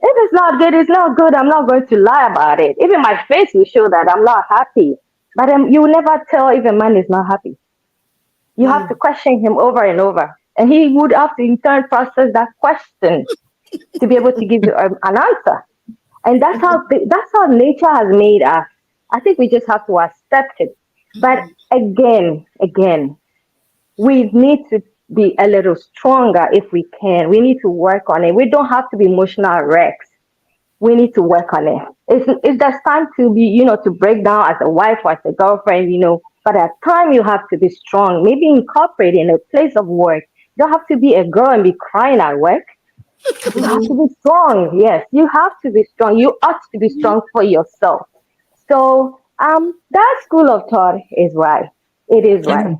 it's not good, it's not good. I'm not going to lie about it. Even my face will show that I'm not happy. But you will never tell if a man is not happy. You have to question him over and over. And he would have to in turn process that question to be able to give you an answer. And that's how nature has made us. I think we just have to accept it. But again, we need to be a little stronger if we can. We need to work on it. We don't have to be emotional wrecks. We need to work on it. It's just time to be, to break down as a wife or as a girlfriend, But at time you have to be strong. Maybe incorporate in a place of work. You don't have to be a girl and be crying at work. You have to be strong. Yes, you have to be strong. You ought to be strong for yourself. So that school of thought is right. It is right.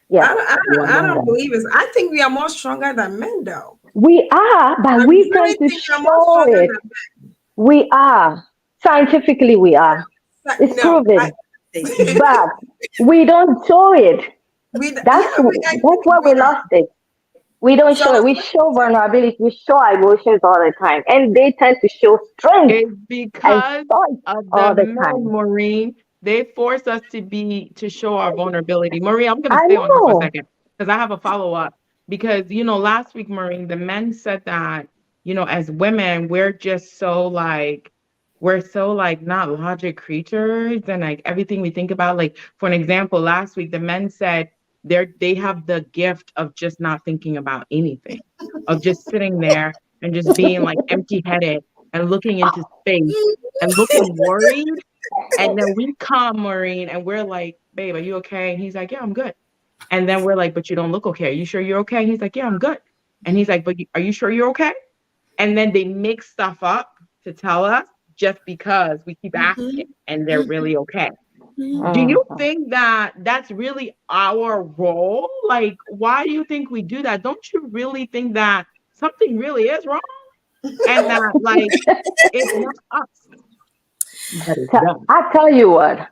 Yeah. I don't believe it. I think we are more stronger than men, though. We are, but we tend to show it. We are. Scientifically, we are. It's proven. But we don't show it. That's why we lost it. We don't show it. We show vulnerability. We show our emotions all the time. And they tend to show strength. It's because of the men, Maureen. They force us to show our vulnerability. Maureen, I'm going to stay on this for a second because I have a follow-up. Because, last week, Maureen, the men said that, as women, we're not logic creatures and like everything we think about. Like, for an example, last week, the men said they have the gift of just not thinking about anything, of just sitting there and just being like empty-headed and looking into space and looking worried. And then we come, Maureen, and we're like, babe, are you okay? And he's like, yeah, I'm good. And then we're like, but you don't look okay. Are you sure you're okay? And he's like, yeah, I'm good. And he's like, but are you sure you're okay? And then they make stuff up to tell us just because we keep asking and they're really okay. Do you think that that's really our role? Like, why do you think we do that? Don't you really think that something really is wrong? And that, like, it's not us. That is done. I tell you what,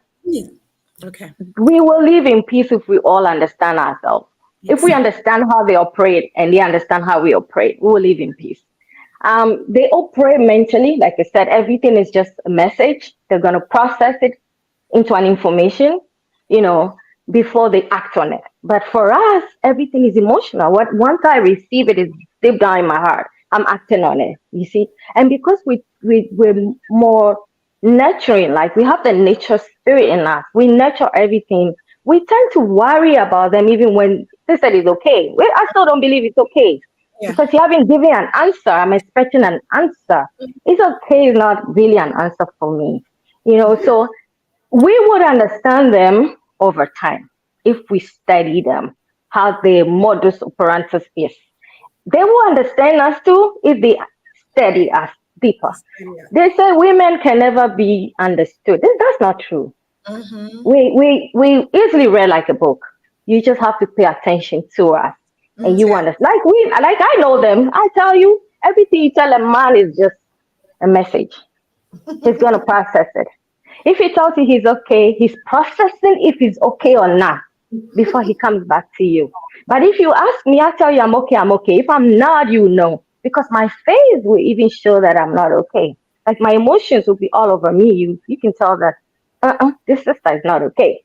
Okay. we will live in peace if we all understand ourselves. If we understand how they operate and they understand how we operate, we will live in peace. They operate mentally, like I said, everything is just a message. They're going to process it into an information, before they act on it. But for us, everything is emotional. Once I receive it, it's deep down in my heart. I'm acting on it, you see. And because we're more nurturing, like we have the nature spirit in us, we nurture everything. We tend to worry about them even when they said it's okay. Well, I still don't believe it's okay. Yeah. Because you haven't given an answer. I'm expecting an answer. It's okay is not really an answer for me. So we would understand them over time if we study them, how their modus operandi is. They will understand us too if they study us deeper. They say women can never be understood. That's not true. We easily read like a book. You just have to pay attention to us, and you understand. Like I know them. I tell you, everything you tell a man is just a message. He's gonna process it. If he tells you he's okay, he's processing if he's okay or not before he comes back to you. But if you ask me, I tell you I'm okay, I'm okay. If I'm not, you know, because my face will even show that I'm not okay. Like my emotions will be all over me. You can tell that this sister is not okay.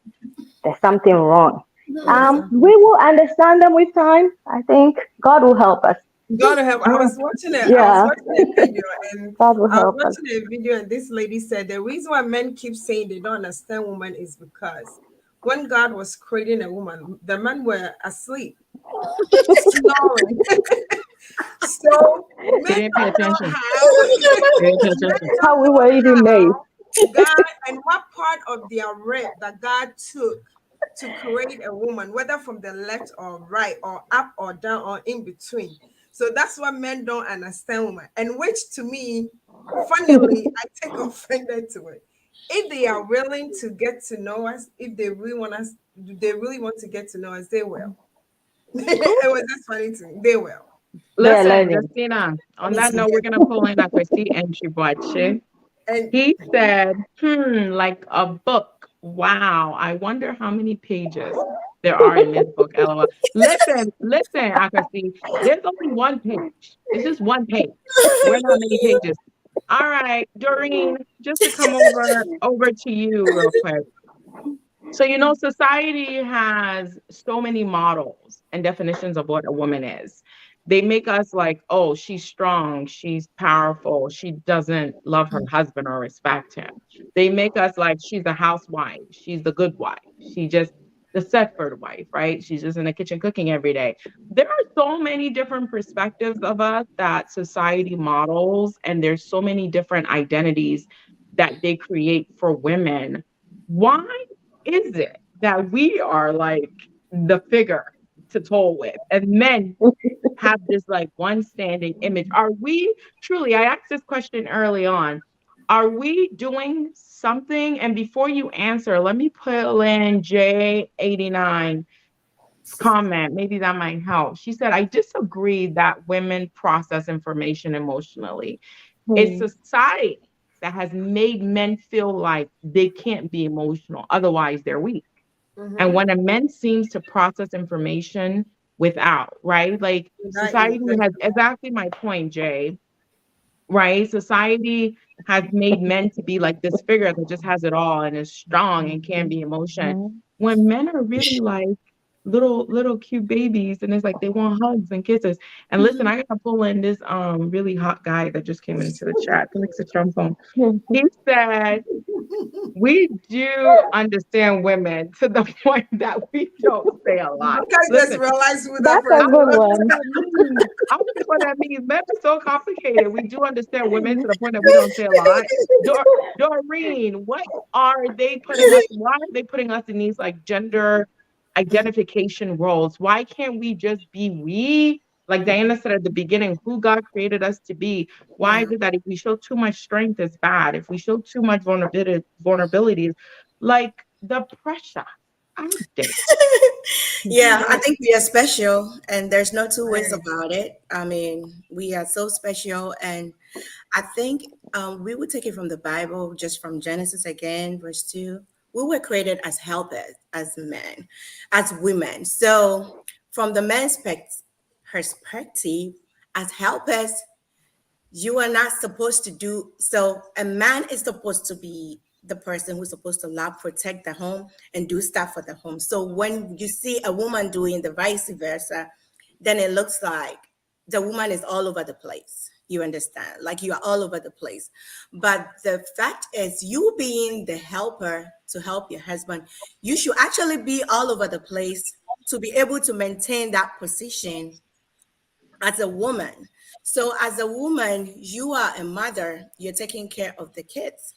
There's something wrong. We will understand them with time. I think God will help us. God will help. I was watching it. Yeah. I was watching a video, and God will I help was us. watching a video, and this lady said the reason why men keep saying they don't understand women is because when God was creating a woman, the men were asleep, snoring. So They men didn't pay don't know attention. how. They didn't pay attention. How we were even made. God, and what part of their rib that God took to create a woman, whether from the left or right or up or down or in between. So that's what men don't understand women, and which to me, funnily, I take offended to it. If they are willing to get to know us, if they really want us, they really want to get to know us, they will. It was just funny to me. They will. Listen, learning. Justina, on that note, we're going to pull in that Christy entry watch. And He said, like a book. Wow. I wonder how many pages there are in this book, LOL. Listen, Akasi. There's only one page. It's just one page. We're not many pages. All right, Doreen, just to come over to you real quick. So, society has so many models and definitions of what a woman is. They make us like, oh, she's strong, she's powerful, she doesn't love her husband or respect him. They make us like she's a housewife, she's the good wife, she just the Stepford wife, right? She's just in the kitchen cooking every day. There are so many different perspectives of us that society models, and there's so many different identities that they create for women. Why is it that we are like the figure to toll with, and men have this like one standing image? Are we truly, I asked this question early on, are we doing something? And before you answer, let me pull in J89 comment. Maybe that might help. She said, I disagree that women process information emotionally. It's society that has made men feel like they can't be emotional, otherwise they're weak. And when a man seems to process information without, right? Like society has, exactly my point, Jay, right? Society has made men to be like this figure that just has it all and is strong and can be emotion. When men are really like little cute babies, and it's like they want hugs and kisses. And listen, I gotta pull in this really hot guy that just came into the chat. Felix Trump. He said, we do understand women to the point that we don't say a lot. I just realized who that That's a good person one. I don't know what that means. Men are so complicated. We do understand women to the point that we don't say a lot. Doreen, what are they putting us? Why are they putting us in these like gender identification roles? Why can't we just be we Like Diana said at the beginning, who God created us to be. Why Yeah. is it that if we show too much strength is bad? If we show too much vulnerabilities, like the pressure out there. Yeah, I think we are special, and there's no two ways about it. I mean, we are so special, and I think we would take it from the Bible, just from Genesis again, verse 2. We were created as helpers, as men, as women. So, from the man's perspective, as helpers, you are not supposed to do so. A man is supposed to be the person who's supposed to love, protect the home, and do stuff for the home. So when you see a woman doing the vice versa, then it looks like the woman is all over the place. You understand? Like you are all over the place. But the fact is, you being the helper to help your husband, you should actually be all over the place to be able to maintain that position as a woman. So, as a woman, you are a mother, you're taking care of the kids,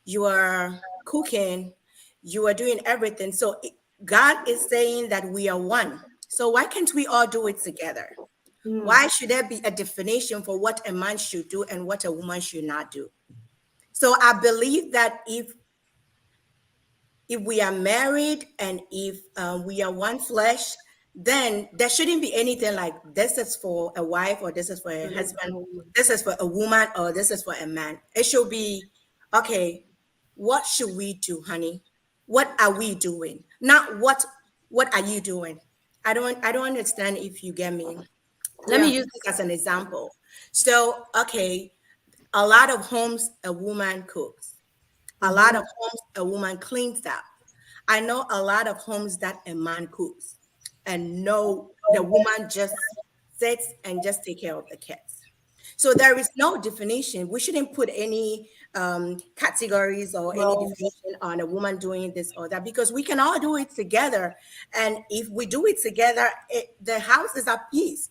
you are cooking, you are doing everything. So, God is saying that we are one. So, why can't we all do it together? Why should there be a definition for what a man should do and what a woman should not do? So, I believe that if we are married and if we are one flesh, then there shouldn't be anything like this is for a wife or this is for a husband, this is for a woman or this is for a man. It should be, okay, what should we do, honey? What are we doing? Not what are you doing? I don't understand if you get me. Let me use this as an example. So, okay, a lot of homes a woman cooks. A lot of homes, a woman cleans up. I know a lot of homes that a man cooks, and no, the woman just sits and just take care of the kids. So there is no definition. We shouldn't put any categories or any definition on a woman doing this or that because we can all do it together. And if we do it together, the house is at peace.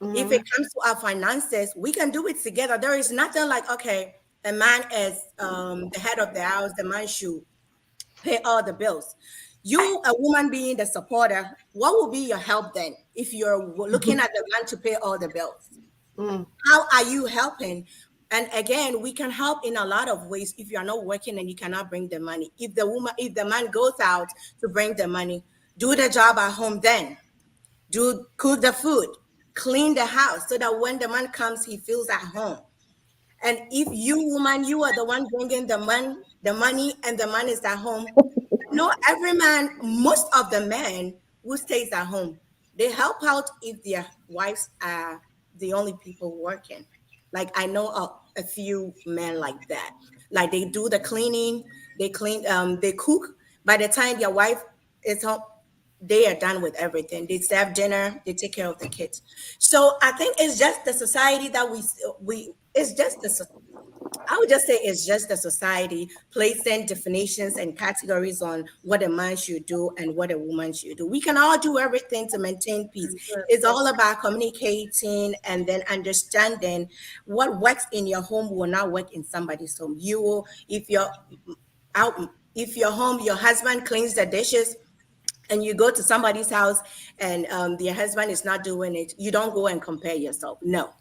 If it comes to our finances, we can do it together. There is nothing like, okay, a man is the head of the house, the man should pay all the bills. You, a woman being the supporter, what will be your help then if you're looking at the man to pay all the bills? How are you helping? And again, we can help in a lot of ways if you are not working and you cannot bring the money. If the man goes out to bring the money, do the job at home then. Cook the food, clean the house so that when the man comes, he feels at home. And if you, woman, you are the one bringing the money and the man is at home, no, every man, most of the men who stays at home, they help out if their wives are the only people working. Like I know a few men like that. Like they do the cleaning, they clean, they cook. By the time their wife is home, they are done with everything. They serve dinner, they take care of the kids. So I think it's just the society that it's just I would just say it's just the society placing definitions and categories on what a man should do and what a woman should do. We can all do everything to maintain peace. It's all about communicating and then understanding what works in your home will not work in somebody's home. You will, if you're out, if your home, your husband cleans the dishes, and you go to somebody's house and their husband is not doing it, you don't go and compare yourself. No.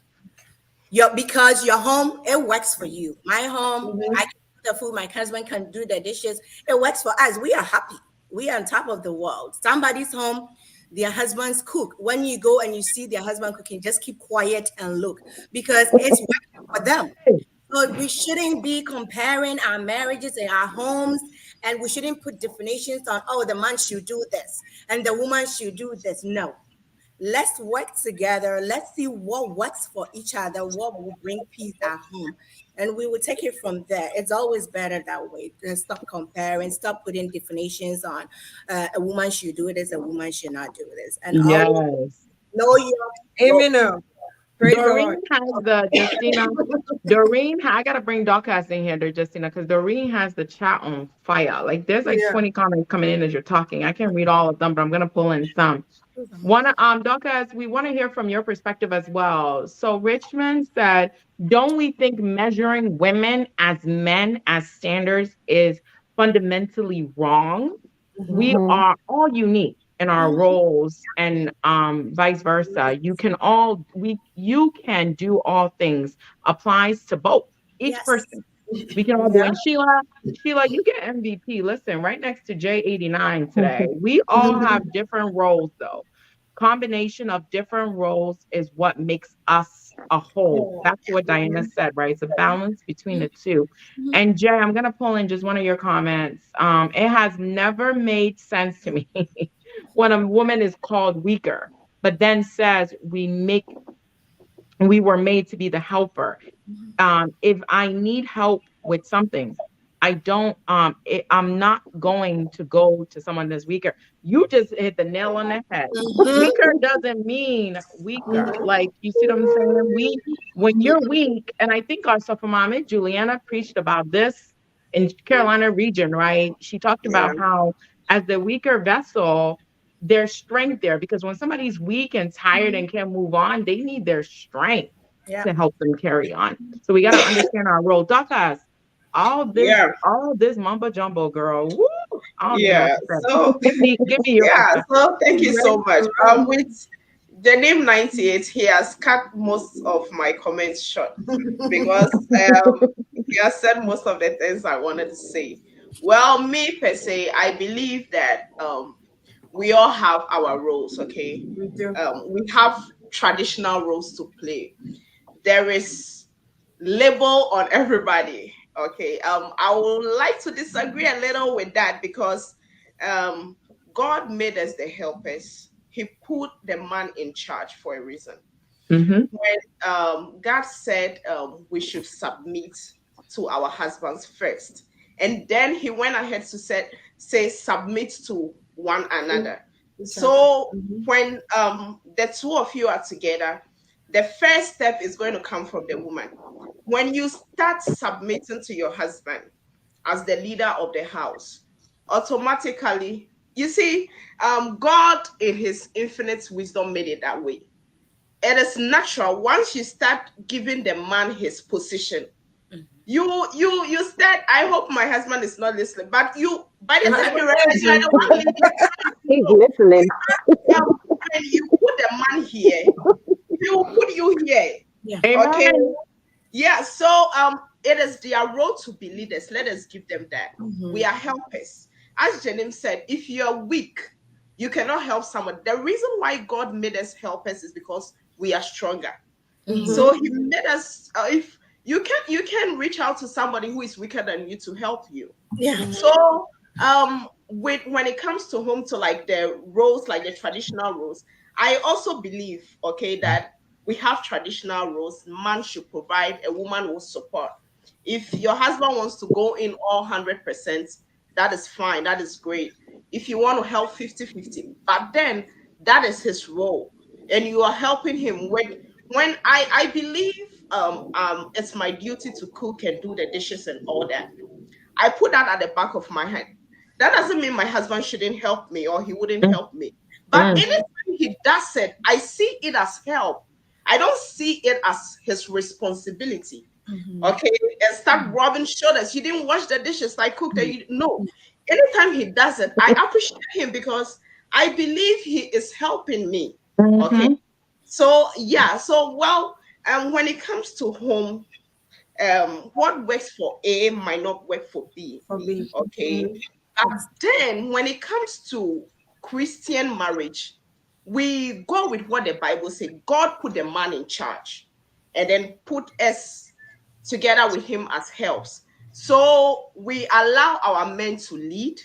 Because your home, it works for you. My home, I can do the food, my husband can do the dishes. It works for us. We are happy. We are on top of the world. Somebody's home, their husbands cook. When you go and you see their husband cooking, just keep quiet and look because it's working for them. So we shouldn't be comparing our marriages and our homes, and we shouldn't put definitions on, oh, the man should do this and the woman should do this. No. Let's work together. Let's see what works for each other, what will bring peace at home. And we will take it from there. It's always better that way. Stop comparing, stop putting definitions on a woman should do this, a woman should not do this. And always know your Amen. Doreen has the Justina. Doreen, I gotta bring Dorcas in here, Justina, because Doreen has the chat on fire. Like there's like 20 comments coming in as you're talking. I can't read all of them, but I'm gonna pull in some. Dorcas, we want to hear from your perspective as well. So Richmond said, don't we think measuring women as men as standards is fundamentally wrong? We are all unique. in our roles, and vice versa. You can do all things applies to both each Yes. person. We can all do. And Sheila, you get MVP. Listen, right next to J89 today. We all have different roles though. Combination of different roles is what makes us a whole. That's what Diana said, right? It's a balance between the two. And Jay, I'm gonna pull in just one of your comments. It has never made sense to me when a woman is called weaker, but then says we were made to be the helper. If I need help with something, I'm not going to go to someone that's weaker. You just hit the nail on the head. Weaker doesn't mean weaker. Like, you see what I'm saying? When you're weak, and I think our Mama Juliana preached about this in Carolina region, right? She talked about how as the weaker vessel, there's strength there, because when somebody's weak and tired and can't move on, they need their strength to help them carry on. So we got to understand our role. Doctors, all this mumbo jumbo, girl. Woo, So give me your so thank you so much. With the name 98, he has cut most of my comments short because he has said most of the things I wanted to say. Well, me per se, I believe that we all have our roles. Okay, we have traditional roles to play. There is label on everybody. Okay. I would like to disagree a little with that because God made us the helpers. He put the man in charge for a reason. When God said we should submit to our husbands first, and then he went ahead to say submit to one another. So when the two of you are together, the first step is going to come from the woman. When you start submitting to your husband as the leader of the house, automatically, you see, God in his infinite wisdom made it that way. It is natural. Once you start giving the man his position, you start. I hope my husband is not listening, but by the time you realize you are the one leading, He's listening. when you put the man here, he will put you here. Okay. Yeah. So it is their role to be leaders. Let us give them that. We are helpers. As Janim said, if you're weak, you cannot help someone. The reason why God made us helpers is because we are stronger. So he made us. If you can reach out to somebody who is weaker than you to help you. So when it comes to home, to like the roles, like the traditional roles, I also believe, okay, that we have traditional roles. Man should provide, a woman will support. If your husband wants to go in all 100%, that is fine. That is great. If you want to help 50-50, but then that is his role, and you are helping him. When I believe it's my duty to cook and do the dishes and all that, I put that at the back of my head. That doesn't mean my husband shouldn't help me or he wouldn't help me. But anytime he does it, I see it as help. I don't see it as his responsibility. Okay, and start rubbing shoulders. You didn't wash the dishes, I cooked it. No. Anytime he does it, I appreciate him because I believe he is helping me. Okay. So yeah, when it comes to home, what works for A might not work for B. Okay. But then when it comes to Christian marriage, we go with what the Bible says. God put the man in charge and then put us together with him as helps. So we allow our men to lead.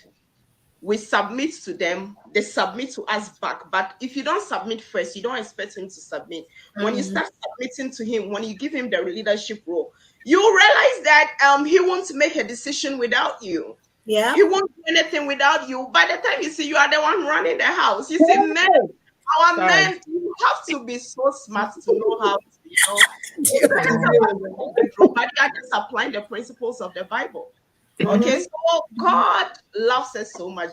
We submit to them. They submit to us back. But if you don't submit first, you don't expect him to submit. When you start submitting to him, when you give him the leadership role, you realize that he won't make a decision without you. He won't do anything without you. By the time you see you are the one running the house, you see, men, our men, you have to be so smart to know how to, but you are just applying the principles of the Bible. Okay, so God loves us so much.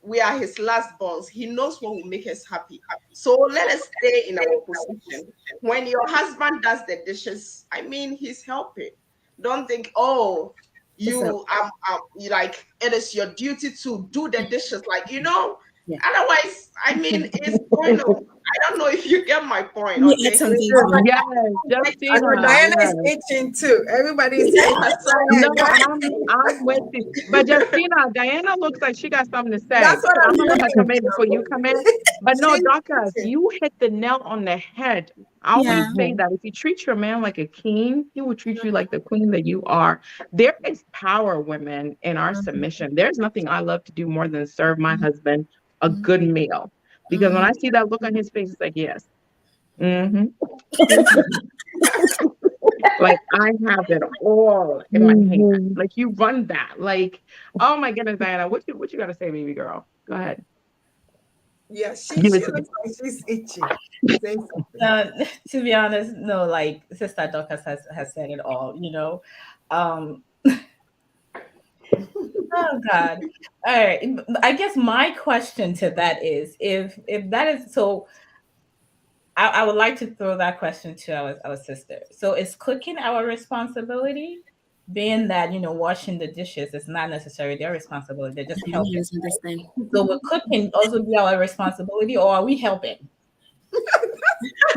We are his last bonds. He knows what will make us happy. So let us stay in our position. When your husband does the dishes, I mean, he's helping. Don't think, you like it is your duty to do the dishes. Like, Yeah. Otherwise, I mean, it's going to. I don't know if you get my point. Let me add Okay. something to that. Yes, I know Justina. Diana Yes. is itching too. Everybody's No, I'm with you. But Justina, Diana looks like she got something to say. That's what So I'm I'm gonna let her saying. come in before you come in. But no, She's Doctor, itching. you hit the nail on the head. I always say that if you treat your man like a king, he will treat you like the queen that you are. There is power, women, in our submission. There's nothing I love to do more than serve my husband a good meal. Because when I see that look on his face, it's like, yes. Mm-hmm. Like I have it all in my hand. Mhm. Like you run that. Like, oh my goodness, Diana, what you gotta say, baby girl? Go ahead. Yeah, she Give it looks to me. like she's itching. Say something. To be honest, no, like Sister Dorcas has said it all, you know. Oh God. All right. I guess my question to that is if that is so I would like to throw that question to our sister. So is cooking our responsibility? Being that, washing the dishes is not necessarily their responsibility. They're just helping. Yes, understand. So will cooking also be our responsibility or are we helping?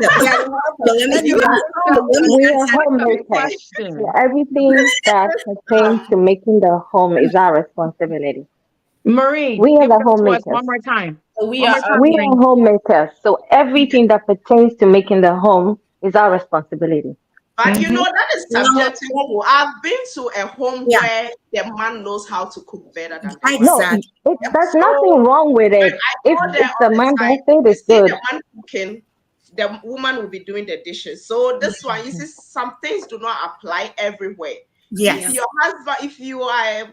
Yeah, So let me We are answer. homemakers. Question. So everything that pertains to making the home is our responsibility. Marie, We are give the it up to us homemakers. one more time. So we One are more time, We Marie. are homemakers. So everything that pertains to making the home is our responsibility. But you Mhm. know that is No, subjective. I've been to a home yeah, where the man knows how to cook better than the wife. No, exactly. there's nothing So wrong with when it. I If go there the all the man time, does it, you it's see good. the man cooking, the woman will be doing the dishes. So this one, you see, some things do not apply everywhere. Yes. If your husband, if you are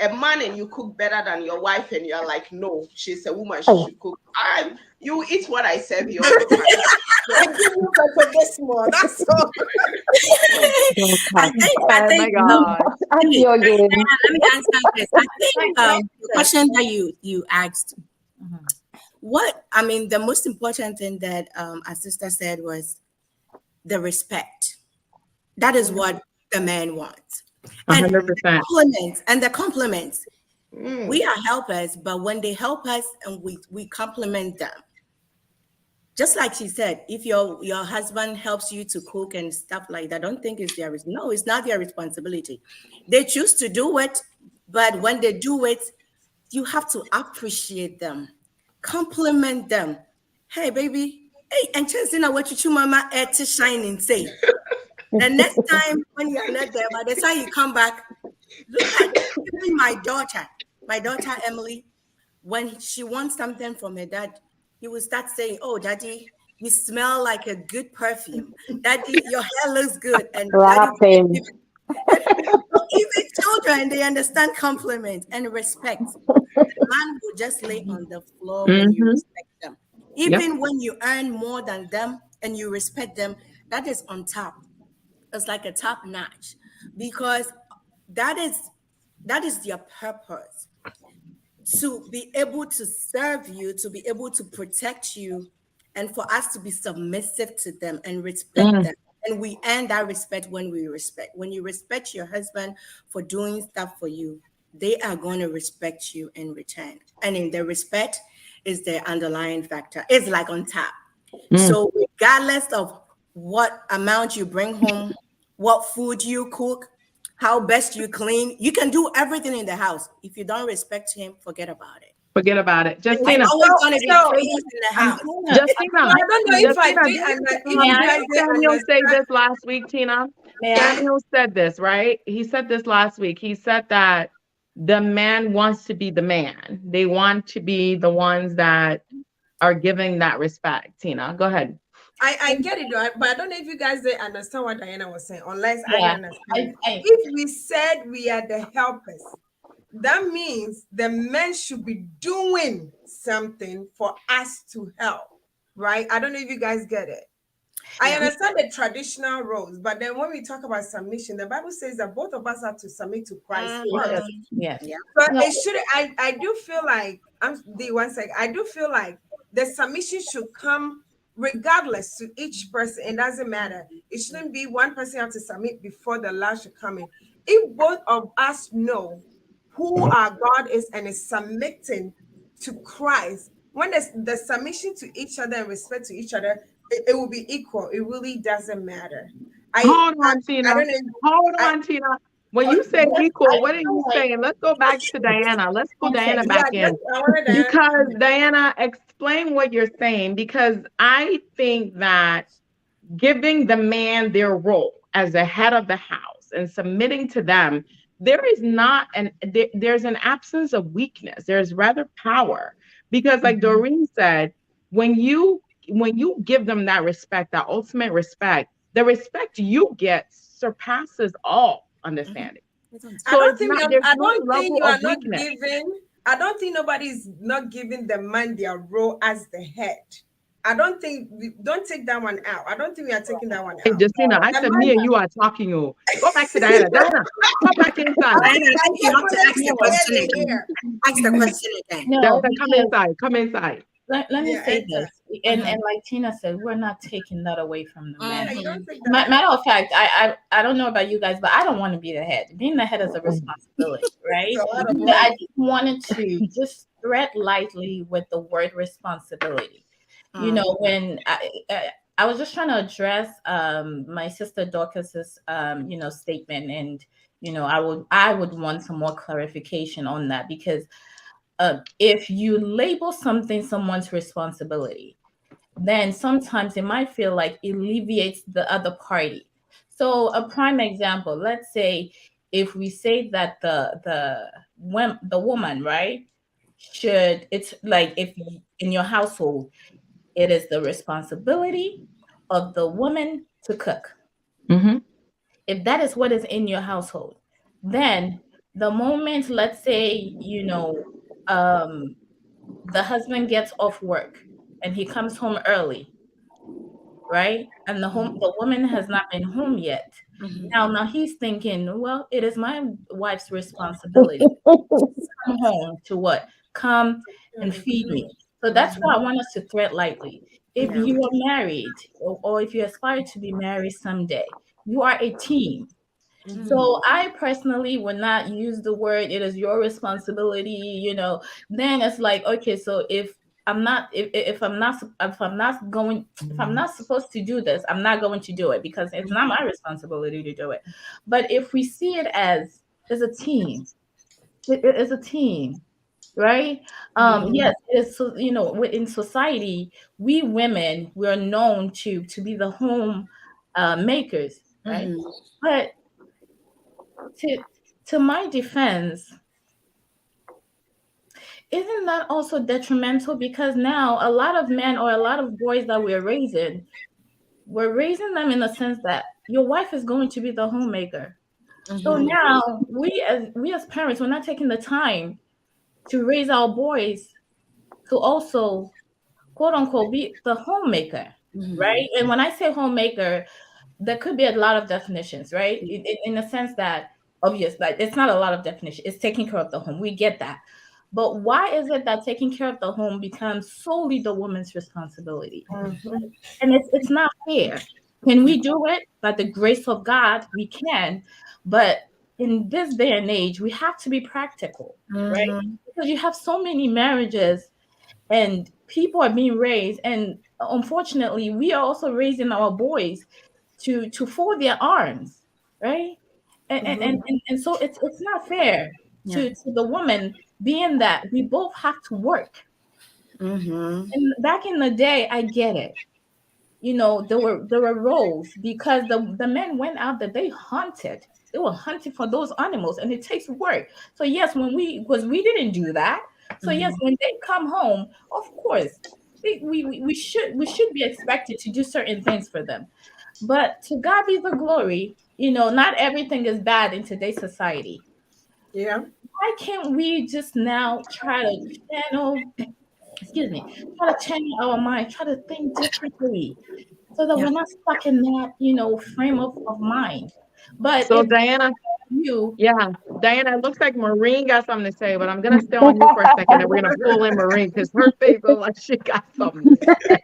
a man and you cook better than your wife, and you're like, no, she's a woman, she Oh, should cook. You eat what I serve you all the time. I give you better this more. That's all. don't I touch. think Oh my God. Up okay, your game. let me answer this. I think the question that you asked, Mhm. the most important thing that our sister said was the respect. That is what the man wants. And 100%. the compliments. Mm. We are helpers, but when they help us and we compliment them, just like she said, if your husband helps you to cook and stuff like that, don't think it's no, it's not their responsibility. They choose to do it, but when they do it, you have to appreciate them, compliment them. Hey, baby, hey, and Chancina, what you mama air to shine and say. The next time when you're not there, by the time you come back, look at even my daughter Emily, when she wants something from her dad, he will start saying, "Oh, daddy, you smell like a good perfume. Daddy, your hair looks good." And daddy, Laughing. even children, they understand compliment and respect. The man will just lay on the floor when you Mm-hmm. respect them. Yep. Even when you earn more than them and you respect them, that is on top. It's like a top notch because that is their purpose, to be able to serve you, to be able to protect you, and for us to be submissive to them and respect Mm. them. And we earn that respect when we respect. When you respect your husband for doing stuff for you, they are going to respect you in return. And in the respect is the underlying factor. It's like on top. Mm. So regardless of what amount you bring home, what food you cook, how best you clean, you can do everything in the house. If you don't respect him, forget about it. Forget about it. It's Justina. always going to be So- chaos in the house. Justina. I don't know if I Justina, did. And if Did you guys did Samuel say understand, this last week, Tina? May I? Samuel said this, right? He said this last week. He said that the man wants to be the man. They want to be the ones that are giving that respect. Tina, go ahead. I get it, right? But I don't know if you guys did understand what Diana was saying, unless I Yeah. understand. I- If we said we are the helpers, that means the men should be doing something for us to help, right? I don't know if you guys get it. I understand the traditional roles, but then when we talk about submission, the Bible says that both of us have to submit to Christ first. Yes. But No. it should. I do feel like I do feel like the submission should come regardless to each person. It doesn't matter. It shouldn't be one person have to submit before the last should come in. If both of us know who our God is and is submitting to Christ, when the submission to each other and respect to each other, it will be equal. It really doesn't matter. Hold on, Tina. I don't know. Hold on, Tina. When you say equal, what are you saying? Let's go back to Diana. Let's pull Diana back in. Because Diana, explain what you're saying, because I think that giving the man their role as the head of the house and submitting to them, there's an absence of weakness. There's rather power. Because like Doreen said, when you give them that respect, that ultimate respect, the respect you get surpasses all understanding. So I don't think nobody's not giving the man their role as the head. Don't take that one out. I don't think we are taking that one out. Hey, Justina, I said me and you are talking. Go back to Diana. Diana, come back inside. Diana, you have to ask the question again. Ask the question again. No, Diana, come inside. Let me say this, and like Tina said, we're not taking that away from the man. Matter of fact, I don't know about you guys, but I don't want to be the head. Being the head is a responsibility, right? But I just wanted to just thread lightly with the word responsibility. You know, when I was just trying to address my sister Dorcas's statement, and I would want some more clarification on that, because if you label something someone's responsibility, then sometimes it might feel like it alleviates the other party. So a prime example, let's say if we say that the woman, right, it's like if in your household, it is the responsibility of the woman to cook. Mm-hmm. If that is what is in your household, then the moment, let's say, the husband gets off work and he comes home early, right? And the woman has not been home yet. Now he's thinking, well, it is my wife's responsibility to come home to what? Come and feed me. So that's why I want us to thread lightly. If you are married, or if you aspire to be married someday, you are a team. So I personally would not use the word "it is your responsibility." Then it's like, okay, so if I'm not supposed to do this, I'm not going to do it, because it's not my responsibility to do it. But if we see it as a team, it is a team. Right? Yes, it's in society, we women, we're known to be the home makers, right? But to my defense, isn't that also detrimental? Because now a lot of men or a lot of boys that we're raising them in the sense that your wife is going to be the homemaker. So now we as parents, we're not taking the time to raise our boys to also, quote unquote, be the homemaker, right? And when I say homemaker, there could be a lot of definitions, right? In the sense that, obviously, like, it's not a lot of definition. It's taking care of the home. We get that. But why is it that taking care of the home becomes solely the woman's responsibility? And it's not fair. Can we do it? By the grace of God, we can. But in this day and age, we have to be practical, right? Because you have so many marriages and people are being raised. And unfortunately, we are also raising our boys to fold their arms, right? And so it's not fair to the woman, being that we both have to work. And back in the day, I get it. There were roles, because the men went out there, they hunted. They were hunting for those animals, and it takes work. So yes, because we didn't do that. So yes, when they come home, of course, we should be expected to do certain things for them. But to God be the glory, not everything is bad in today's society. Yeah. Why can't we just now try to channel our mind, try to think differently, so that we're not stuck in that, frame of mind. But so Diana, Diana, it looks like Maureen got something to say, but I'm gonna stay on you for a second, and we're gonna pull in Maureen because her face looks like she got something to say.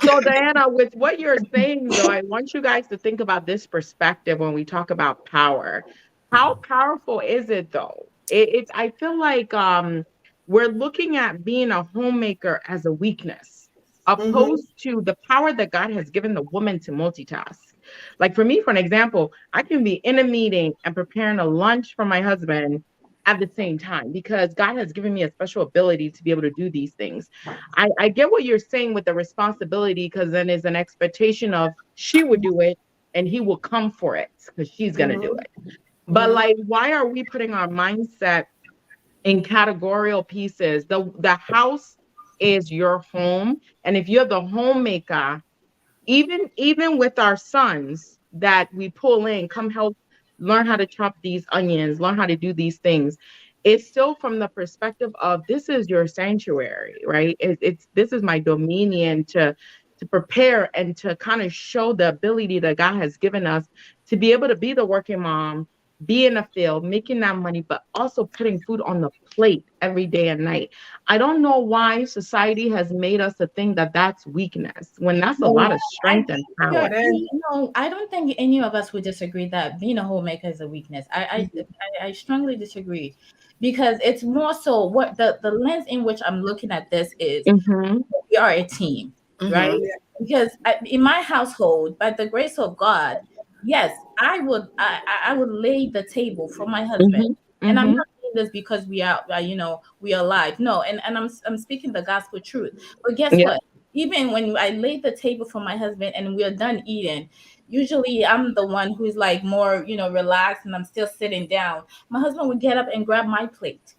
So Diana, with what you're saying, though, I want you guys to think about this perspective when we talk about power. How powerful is it, though? I feel like we're looking at being a homemaker as a weakness, opposed to the power that God has given the woman to multitask. Like for me, for an example, I can be in a meeting and preparing a lunch for my husband at the same time because God has given me a special ability to be able to do these things. I get what you're saying with the responsibility, because then there's an expectation of she would do it and he will come for it because she's going to do it. But like, why are we putting our mindset in categorical pieces? The house is your home. And if you're the homemaker, even with our sons that we pull in, come help learn how to chop these onions, learn how to do these things, it's still from the perspective of this is your sanctuary, right? It's this is my dominion to prepare and to kind of show the ability that God has given us to be able to be the working mom, be in the field, making that money, but also putting food on the plate every day and night. I don't know why society has made us to think that that's weakness when that's a lot of strength and power. I don't think any of us would disagree that being a homemaker is a weakness. I strongly disagree, because it's more so what the lens in which I'm looking at this is we are a team, right? Because in my household, by the grace of God, yes, I would lay the table for my husband, and I'm not saying this because we are we are alive. No, and I'm speaking the gospel truth. But guess what? Even when I lay the table for my husband and we are done eating, usually I'm the one who's like more relaxed, and I'm still sitting down. My husband would get up and grab my plate.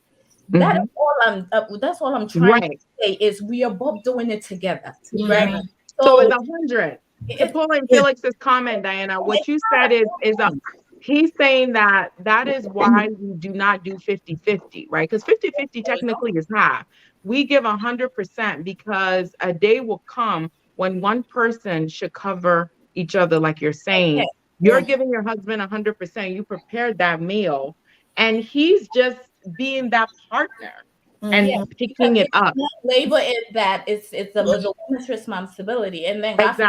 That's all I'm trying to say is we are both doing it together, right? So it's 100. To pull in Felix's comment, Diana, what you said is he's saying that is why we do not do 50-50, right? Because 50-50 technically is half. We give 100% because a day will come when one person should cover each other, like you're saying. Okay. You're giving your husband 100%. You prepared that meal, and he's just being that partner. And picking it up. Labor is that it's a woman's responsibility, and then God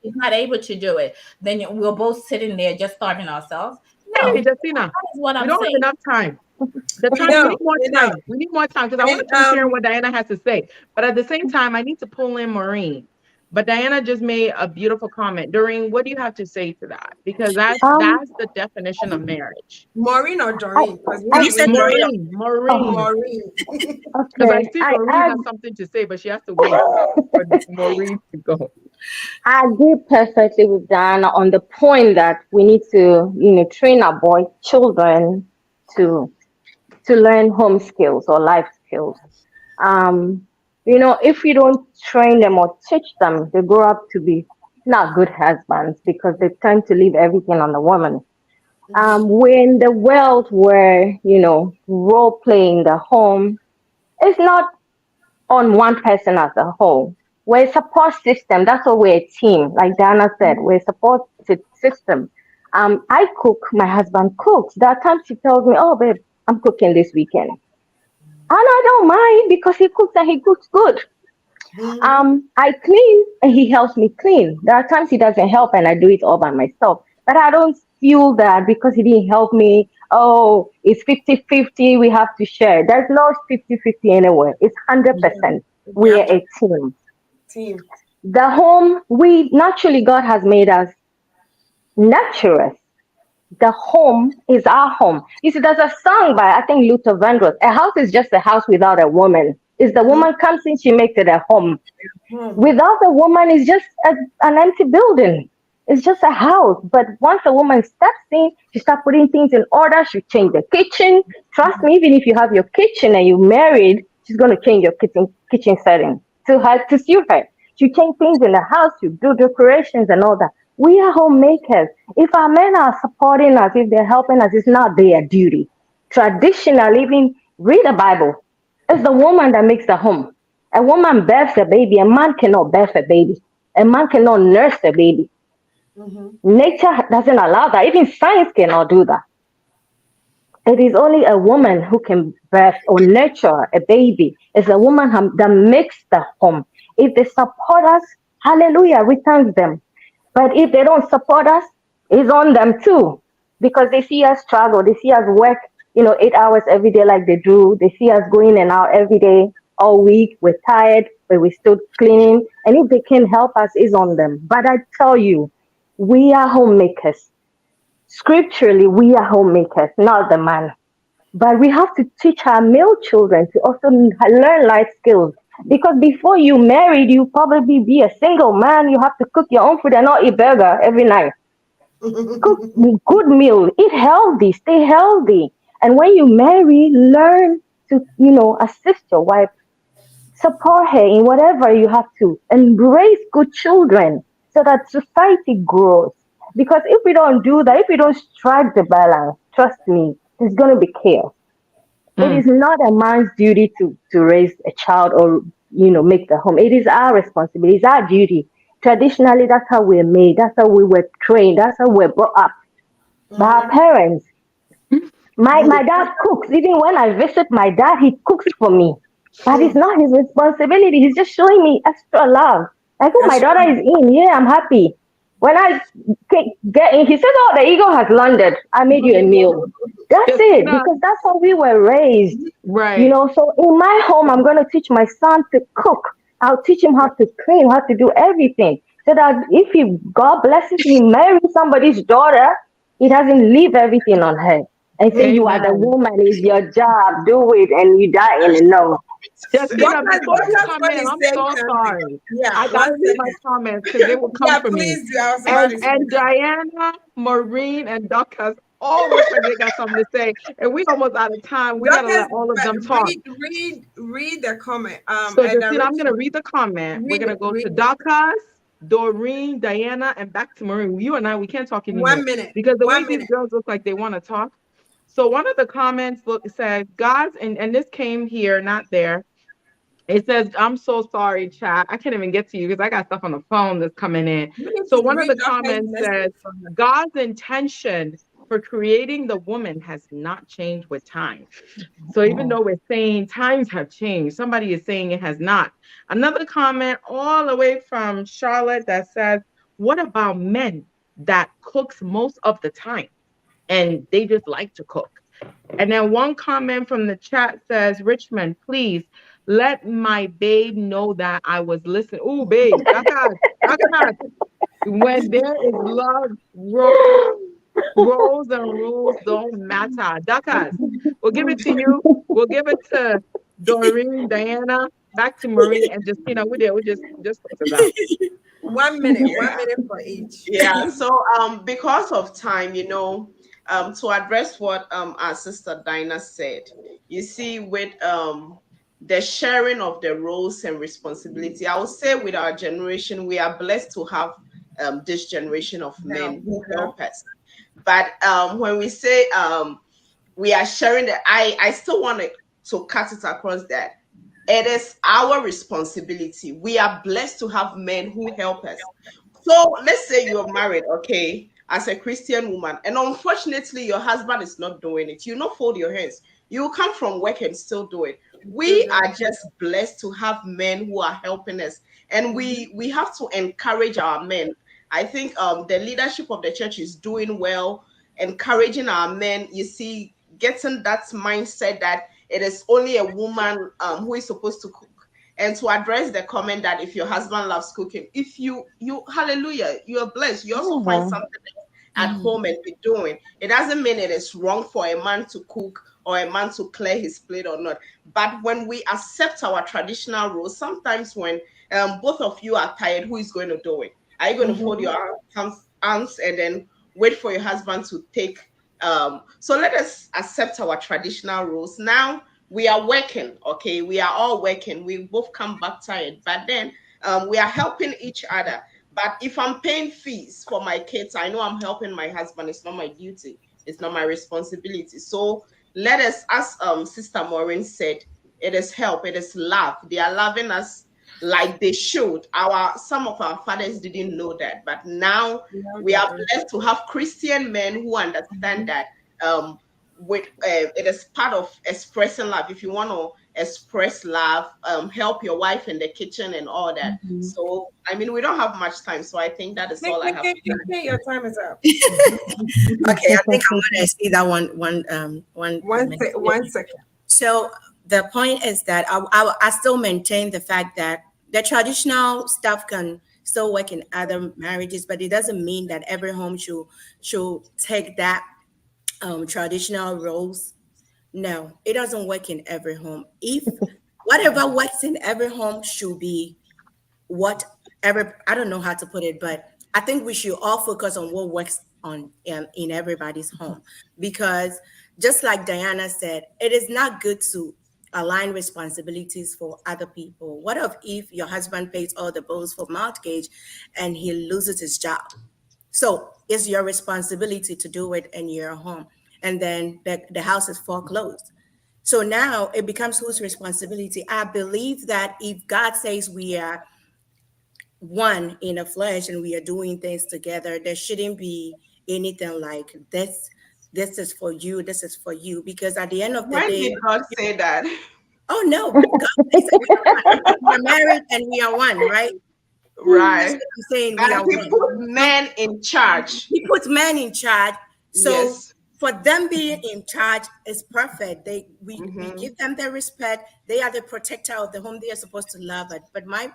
is not able to do it. Then we're both sitting there just starving ourselves. No, hey, Justina, that is what I'm saying. We don't have enough time. We need more time. We need more time because I want to hear what Diana has to say. But at the same time, I need to pull in Maureen. But Diana just made a beautiful comment. Doreen, what do you have to say to that? Because that's the definition of marriage. Maureen or Doreen? You said Maureen. Maureen. Because I see Maureen has something to say, but she has to wait for Maureen to go. I agree perfectly with Diana on the point that we need to, train our children to learn home skills or life skills. If we don't train them or teach them, they grow up to be not good husbands because they tend to leave everything on the woman. We're in the world where, role playing the home is not on one person as a whole. We're a support system. That's why we're a team. Like Diana said, we're a support system. I cook, my husband cooks. There are times he tells me, oh, babe, I'm cooking this weekend. And I don't mind because he cooks and he cooks good. I clean and he helps me clean. There are times he doesn't help and I do it all by myself. But I don't feel that because he didn't help me, oh, it's 50-50, we have to share. There's no 50-50 anywhere. It's 100%. We're a team. The home, naturally, God has made us nurturers. The home is our home. You see, there's a song by, I think, Luther Vandross. A house is just a house without a woman. If the woman comes in, she makes it a home. Without the woman, it's just an empty building. It's just a house. But once a woman steps in, she starts putting things in order. She change the kitchen. Trust me, even if you have your kitchen and you're married, she's going to change your kitchen setting to suit her. She change things in the house. You do decorations and all that. We are homemakers. If our men are supporting us, if they're helping us, it's not their duty. Traditionally, even read the Bible. It's the woman that makes the home. A woman births a baby. A man cannot birth a baby. A man cannot nurse a baby. Nature doesn't allow that. Even science cannot do that. It is only a woman who can birth or nurture a baby. It's a woman that makes the home. If they support us, hallelujah, we thank them. But if they don't support us, it's on them too. Because they see us struggle, they see us work, 8 hours every day like they do. They see us going in and out every day, all week. We're tired, but we're still cleaning. And if they can help us, it's on them. But I tell you, we are homemakers. Scripturally, we are homemakers, not the man. But we have to teach our male children to also learn life skills. Because before you married, you probably be a single man. You have to cook your own food and not eat burger every night. Cook good meal, eat healthy, stay healthy. And when you marry, learn to, assist your wife, support her in whatever you have to, and raise good children so that society grows. Because if we don't do that, if we don't strike the balance, trust me, it's going to be chaos. It is not a man's duty to raise a child or, make the home. It is our responsibility. It's our duty. Traditionally, that's how we're made. That's how we were trained. That's how we're brought up by our parents. My dad cooks. Even when I visit my dad, he cooks for me. But it's not his responsibility. He's just showing me extra love. I think my daughter is in. Yeah, I'm happy. When I get in, he says, "Oh, the eagle has landed. I made you a meal." That's it, because that's how we were raised. Right. So in my home, I'm going to teach my son to cook. I'll teach him how to clean, how to do everything. So that if God blesses me, marry somebody's daughter, he doesn't leave everything on her and say, "You are the woman, it's your job, do it," and you die in the no. Justina, before you come in, I'm so sorry. Yeah, I gotta read my comments because they will come for me. Please do. I was about to say And Diana, Maureen, and Duckas all look like they got something to say. And we almost out of time. We gotta let all of them talk. Read the comment. So Justina, I'm gonna read the comment. We're gonna go to Duckas, Doreen, Diana, and back to Maureen. You and I, we can't talk anymore. 1 minute. Because the way these girls look like they want to talk. So one of the comments said, God's, and this came here, not there. It says, "I'm so sorry, chat. I can't even get to you because I got stuff on the phone that's coming in." So one of the comments says, "God's intention for creating the woman has not changed with time." So even though we're saying times have changed, somebody is saying it has not. Another comment all the way from Charlotte that says, "What about men that cooks most of the time and they just like to cook?" And then one comment from the chat says, "Richmond, please let my babe know that I was listening." Oh, babe, when there is love, roles and rules don't matter. Duckas, we'll give it to you. We'll give it to Doreen, Diana, back to Marie and Justina. We just close it out. 1 minute. 1 minute for each. Yeah. So because of time, to address what our sister Dinah said, you see, with the sharing of the roles and responsibility, I would say with our generation, we are blessed to have this generation of men who help us. But when we say we are sharing I still want to cut it across that it is our responsibility. We are blessed to have men who help us. So let's say you're married, okay, as a Christian woman, and unfortunately your husband is not doing it. You not fold your hands. You come from work and still do it. We are just blessed to have men who are helping us, and we have to encourage our men. I think the leadership of the church is doing well, encouraging our men. You see, getting that mindset that it is only a woman who is supposed to cook. And to address the comment that if your husband loves cooking, if you hallelujah, you are blessed. You also find something at home and be doing. It doesn't mean it is wrong for a man to cook or a man to clear his plate or not. But when we accept our traditional roles, sometimes when both of you are tired, who is going to do it? Are you going to fold your arms and then wait for your husband to take? So let us accept our traditional roles. Now we are working, okay? We are all working. We both come back tired, but then we are helping each other. But if I'm paying fees for my kids, I know I'm helping my husband. It's not my duty. It's not my responsibility. So let us, as Sister Maureen said, it is help. It is love. They are loving us like they should. Some of our fathers didn't know that, but now we are blessed to have Christian men who understand that it is part of expressing love. If you want to express love, help your wife in the kitchen and all that. So, I mean, we don't have much time. So I think that is all I have to say. Your time is up. Okay, I think I'm gonna see that one minute. 1 second. So the point is that I still maintain the fact that the traditional stuff can still work in other marriages, but it doesn't mean that every home should take that traditional roles. No, it doesn't work in every home. If whatever works in every home should be whatever, I don't know how to put it, but I think we should all focus on what works in everybody's home, because just like Diana said, it is not good to align responsibilities for other people. What if your husband pays all the bills for mortgage and he loses his job? So it's your responsibility to do it in your home, and then the house is foreclosed. So now it becomes whose responsibility? I believe that if God says we are one in the flesh and we are doing things together, there shouldn't be anything like this. This is for you. This is for you. Because at the end of the When day, did God say that? oh no, God says we are married and we are one, right? Right. That's what I'm saying. We are And he one. put men in charge. He puts men in charge. So Yes. for them being in charge is perfect. We give them the respect. They are the protector of the home. They are supposed to love it. But my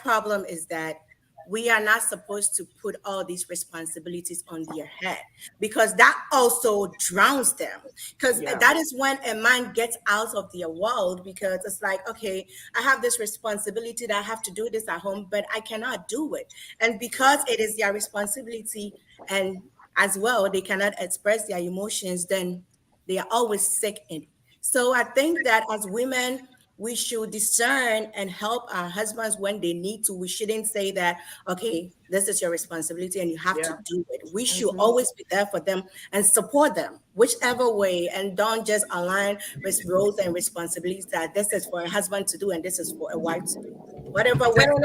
problem is that we are not supposed to put all these responsibilities on their head, because that also drowns them. Because that is when a man gets out of their world, because it's like, okay, I have this responsibility that I have to do this at home, but I cannot do it. And because it is their responsibility, and as well, they cannot express their emotions, then they are always sick in it. So I think that as women, we should discern and help our husbands when they need to. We shouldn't say that, okay, this is your responsibility and you have to do it. We should always be there for them and support them, whichever way, and don't just align with roles and responsibilities that this is for a husband to do and this is for a wife to do. Whatever way. But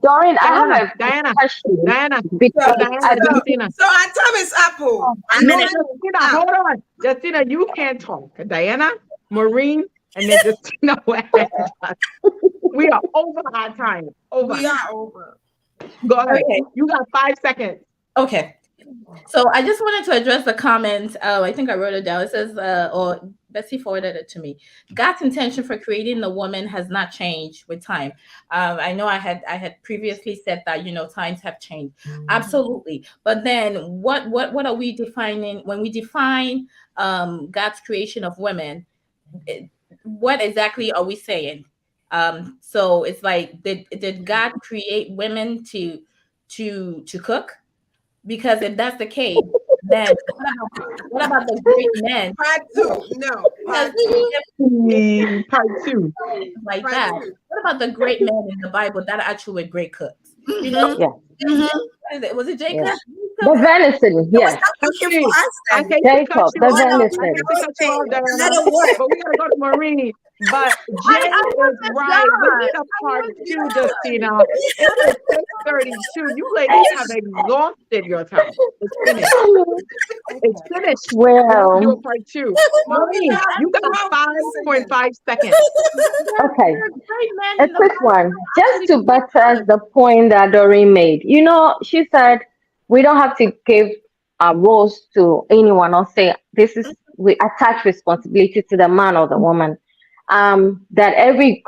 Doreen, I have a Diana, question. Diana, Because I don't Justina. So our time is up. No, Justina, hold on. Justina, you can't talk. Diana, Maureen, and then Justina. We are over our time. Over. We are over. Go ahead. Okay. You got 5 seconds. Okay. So I just wanted to address the comment. I think I wrote it down. It says, or Betsy forwarded it to me. God's intention for creating the woman has not changed with time. I know I had previously said that, times have changed. Absolutely. But then what are we defining when we define God's creation of women? What exactly are we saying? So it's like, did God create women to cook? Because if that's the case, then what about the great men? Part two. No. Part two. Like Part that. two. What about the great men in the Bible that actually were great cooks? You know? Yeah. Was it Jacob? Yeah. The venison, yes. Looking for us I then. hate to Jacob, cut you the off. I venison. hate to cut you off, Diana, Let it work. but we gotta go to Maureen. But Jay is right. We need a part two, Justina. It is 6:32. You ladies have exhausted your time. It's finished. It's finished. Well, Do a part two. Maureen, you got 5.5 seconds. okay. There are great men A in the quick Bible. one, just to buttress the point that Doreen made. She said we don't have to give our roles to anyone or say we attach responsibility to the man or the woman. That every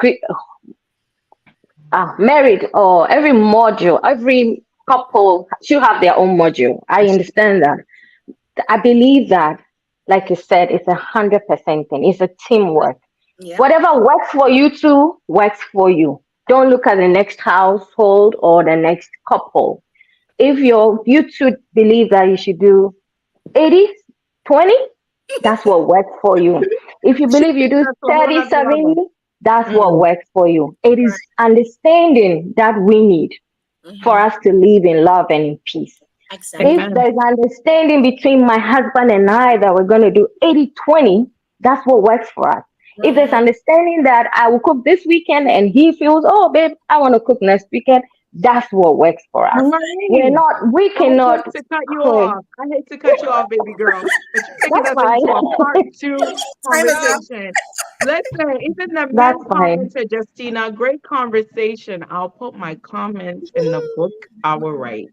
married or every module, every couple should have their own module. I understand that. I believe that, like you said, it's 100% thing. It's a teamwork. Yeah. Whatever works for you two works for you. Don't look at the next household or the next couple. If you two believe that you should do 80-20, that's what works for you. If you believe you do 30-70, that's what works for you. It is understanding that we need for us to live in love and in peace. Exactly. If there's understanding between my husband and I that we're going to do 80-20, that's what works for us. If there's understanding that I will cook this weekend and he feels, oh, babe, I want to cook next weekend, That's what works for us. We cannot. To cut you quit. off. I hate to cut you off, baby girl. But you're taking That's us into fine. a part 2 conversation. Listen, even the men That's fine. commented, Justina, great conversation. I'll put my comments in the book I will write.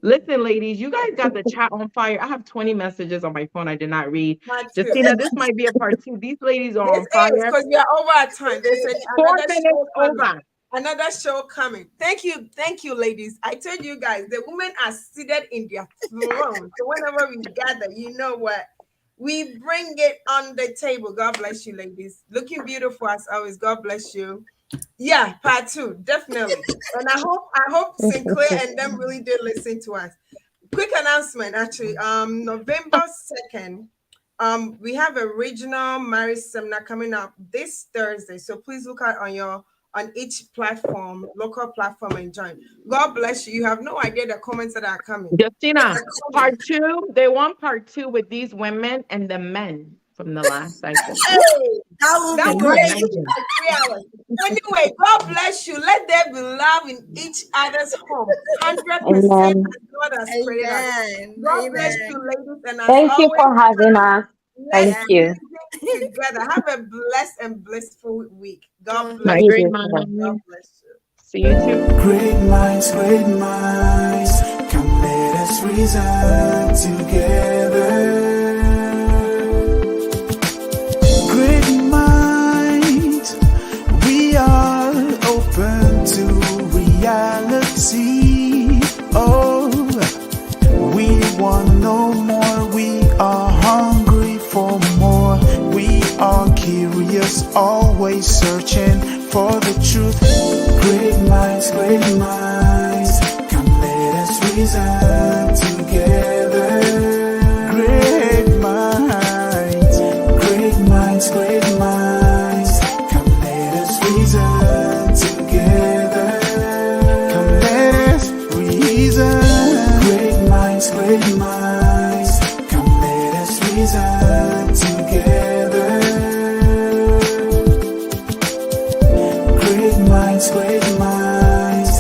Listen, ladies, you guys got the chat on fire. I have 20 messages on my phone I did not read. Justina, this might be a part 2. These ladies are on fire. Because we are over our time. There's 4 another minutes show coming. over. Another show coming. Thank you, ladies. I told you guys, the women are seated in their throne. So whenever we gather, you know what? We bring it on the table. God bless you, ladies. Looking beautiful as always. God bless you. Yeah, part 2, definitely. And I hope Sinclair and them really did listen to us. Quick announcement, actually. November 2nd, we have a regional marriage seminar coming up this Thursday. So please look out on each platform, local platform, and join. God bless you. You have no idea the comments that are coming. Justina, part 2. They want part 2 with these women and the men from the last cycle. Hey, that would be 3 hours. Anyway, God bless you. Let there be love in each other's home. 100% as God has prayed us. God bless you, ladies. And as Thank you always, for having us. Thank you. Together. Have a blessed and blissful week. God bless My you. great God mind. bless you. See you too. Great minds, come let us reason together. Great minds, we are open to reality. Oh, we want no more, we are hungry for more. We are curious, always searching for the truth. Great minds, come let us reason together. Great minds, come let us reason together. Come let us reason. Great minds, come let us reason together.